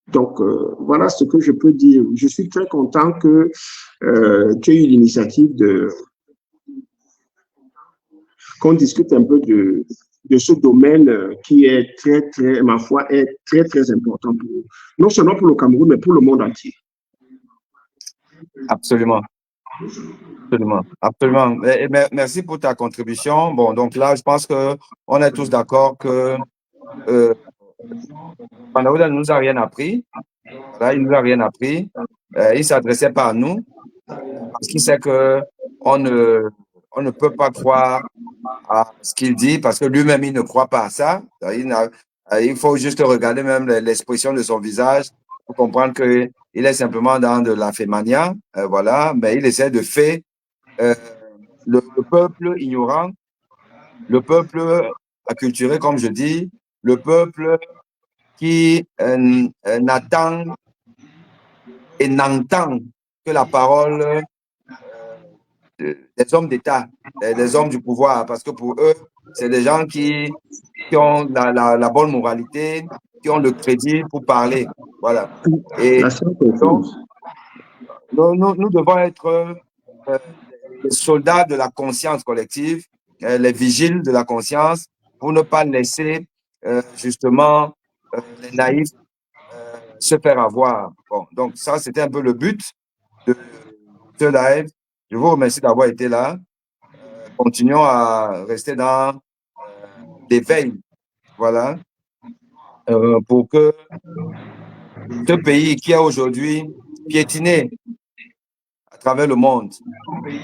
Donc, voilà ce que je peux dire. Je suis très content que tu aies eu l'initiative qu'on discute un peu de ce domaine qui est très, ma foi, est très important non seulement pour le Cameroun, mais pour le monde entier. Absolument. Absolument. Et merci pour ta contribution. Bon, donc là, je pense qu'on est tous d'accord que Pandaouda ne nous a rien appris. Là, il ne nous a rien appris. il ne s'adressait pas à nous parce qu'il sait qu'on ne peut pas croire à ce qu'il dit parce que lui-même, il ne croit pas à ça. Il faut juste regarder même l'expression de son visage pour comprendre qu'il est simplement dans de la fémania, voilà, mais il essaie de faire le peuple ignorant, le peuple acculturé, comme je dis, le peuple qui n'attend et n'entend que la parole des hommes d'État, des hommes du pouvoir, parce que pour eux, c'est des gens qui ont la bonne moralité, qui ont le crédit pour parler. Voilà. Et donc, nous devons être les soldats de la conscience collective, les vigiles de la conscience, pour ne pas laisser justement les naïfs se faire avoir. Bon, donc ça, c'était un peu le but de ce live. Je vous remercie d'avoir été là. Continuons à rester dans l'éveil, voilà, pour que ce pays qui a aujourd'hui piétiné à travers le monde,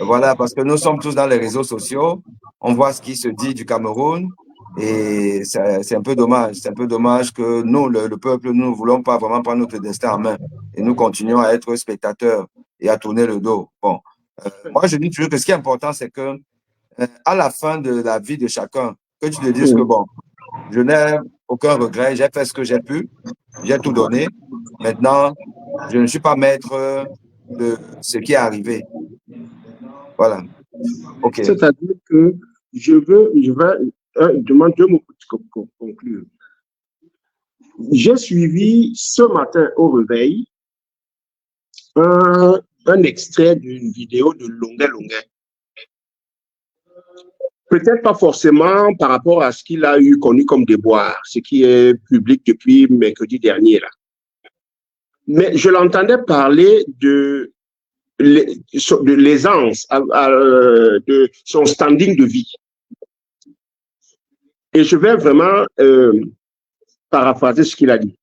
voilà, parce que nous sommes tous dans les réseaux sociaux, on voit ce qui se dit du Cameroun, et c'est un peu dommage. C'est un peu dommage que nous, le peuple, nous ne voulons pas vraiment prendre notre destin en main. Et nous continuons à être spectateurs et à tourner le dos. Bon, moi, je dis toujours que ce qui est important, c'est que à la fin de la vie de chacun, que tu te dises que bon, je n'ai aucun regret, j'ai fait ce que j'ai pu, j'ai tout donné. Maintenant, je ne suis pas maître de ce qui est arrivé. Voilà. OK. C'est-à-dire que je vais demander deux mots pour conclure. J'ai suivi ce matin au réveil un extrait d'une vidéo de Longuet Longuet. Peut-être pas forcément par rapport à ce qu'il a eu connu comme déboire, ce qui est public depuis mercredi dernier là. Mais je l'entendais parler de l'aisance, de son standing de vie. Et je vais vraiment paraphraser ce qu'il a dit.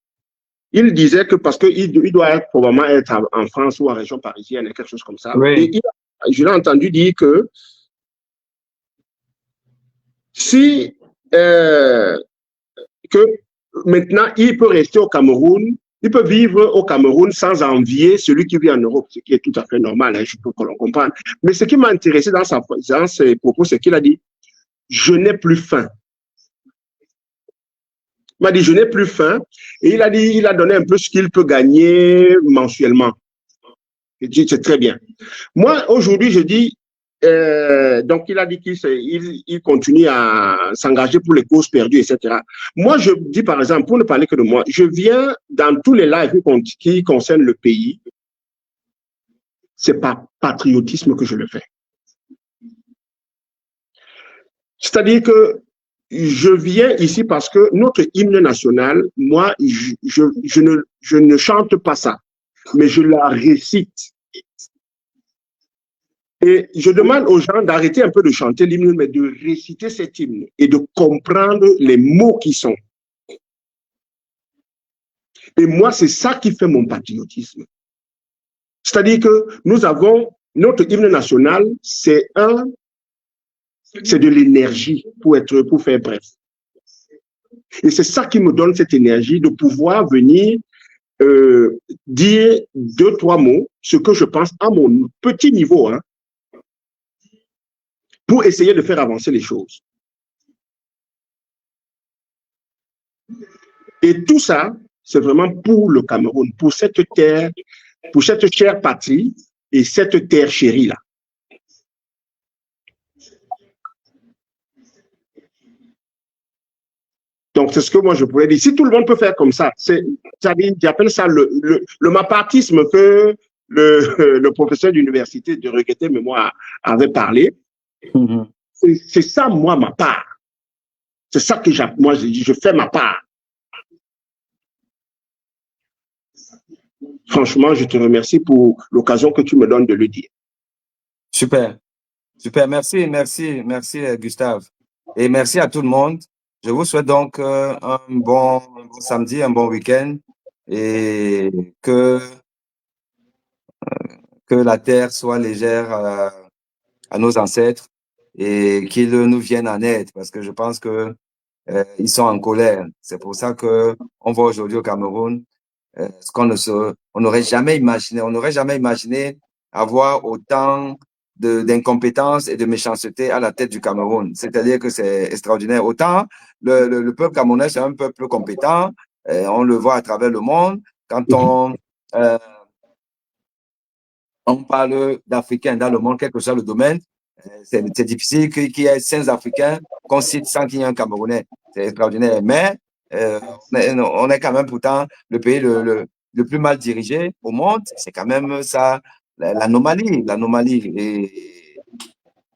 Il disait que parce qu'il doit probablement être en France ou en région parisienne, quelque chose comme ça. Oui. Et je l'ai entendu dire que si que maintenant il peut rester au Cameroun, il peut vivre au Cameroun sans envier celui qui vit en Europe, ce qui est tout à fait normal, hein, je peux que l'on comprenne. Mais ce qui m'a intéressé dans ses propos, c'est qu'il a dit « je n'ai plus faim ». Il m'a dit « je n'ai plus faim » et il a donné un peu ce qu'il peut gagner mensuellement. Je dis « c'est très bien ». Moi, aujourd'hui, je dis donc, il a dit qu'il continue à s'engager pour les causes perdues, etc. Moi, je dis par exemple, pour ne parler que de moi, je viens dans tous les lives qui concernent le pays. C'est par patriotisme que je le fais. C'est-à-dire que je viens ici parce que notre hymne national, moi, je ne chante pas ça, mais je la récite. Et je demande aux gens d'arrêter un peu de chanter l'hymne, mais de réciter cet hymne et de comprendre les mots qui sont. Et moi, c'est ça qui fait mon patriotisme. C'est-à-dire que nous avons notre hymne national, c'est de l'énergie pour faire bref. Et c'est ça qui me donne cette énergie de pouvoir venir dire 2-3 mots, ce que je pense à mon petit niveau, hein, pour essayer de faire avancer les choses. Et tout ça, c'est vraiment pour le Cameroun, pour cette terre, pour cette chère patrie et cette terre chérie-là. Donc, c'est ce que moi je pourrais dire. Si tout le monde peut faire comme ça, j'appelle ça le mapartisme que le professeur d'université de regretter mémoire avait parlé. C'est ça, moi, ma part. C'est ça que moi, je fais ma part. Franchement, je te remercie pour l'occasion que tu me donnes de le dire. Super. Super. Merci, Gustave. Et merci à tout le monde. Je vous souhaite donc un bon samedi, un bon week-end et que que la terre soit légère à nos ancêtres et qu'ils nous viennent en aide, parce que je pense que ils sont en colère. C'est pour ça que on voit aujourd'hui au Cameroun ce qu'on on n'aurait jamais imaginé. On n'aurait jamais imaginé avoir autant d'incompétence et de méchanceté à la tête du Cameroun. C'est-à-dire que c'est extraordinaire. Autant le peuple camerounais, c'est un peuple compétent. On le voit à travers le monde. Quand on parle d'Africains dans le monde, quel que soit le domaine, c'est difficile qu'il y ait 5 Africains qu'on cite sans qu'il y ait un Camerounais. C'est extraordinaire. Mais on est quand même pourtant le pays le plus mal dirigé au monde. C'est quand même ça, l'anomalie.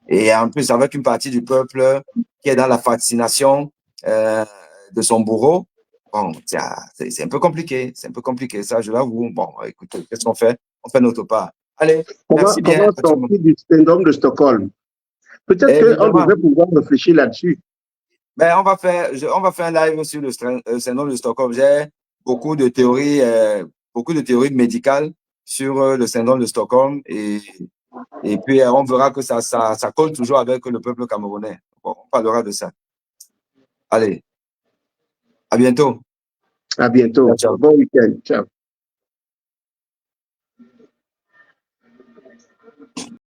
Et en plus, avec une partie du peuple qui est dans la fascination de son bourreau, bon, c'est un peu compliqué. C'est un peu compliqué, ça, je l'avoue. Bon, écoutez, qu'est-ce qu'on fait? On fait notre part. Allez, merci bien. Comment sortir du syndrome de Stockholm? Peut-être qu'on devrait pouvoir réfléchir là-dessus. Ben, on va faire un live sur le syndrome de Stockholm. J'ai beaucoup de théories médicales sur le syndrome de Stockholm et puis on verra que ça colle toujours avec le peuple camerounais. Bon, on parlera de ça. Allez, à bientôt. À bientôt. Ciao. Bon week-end. Ciao.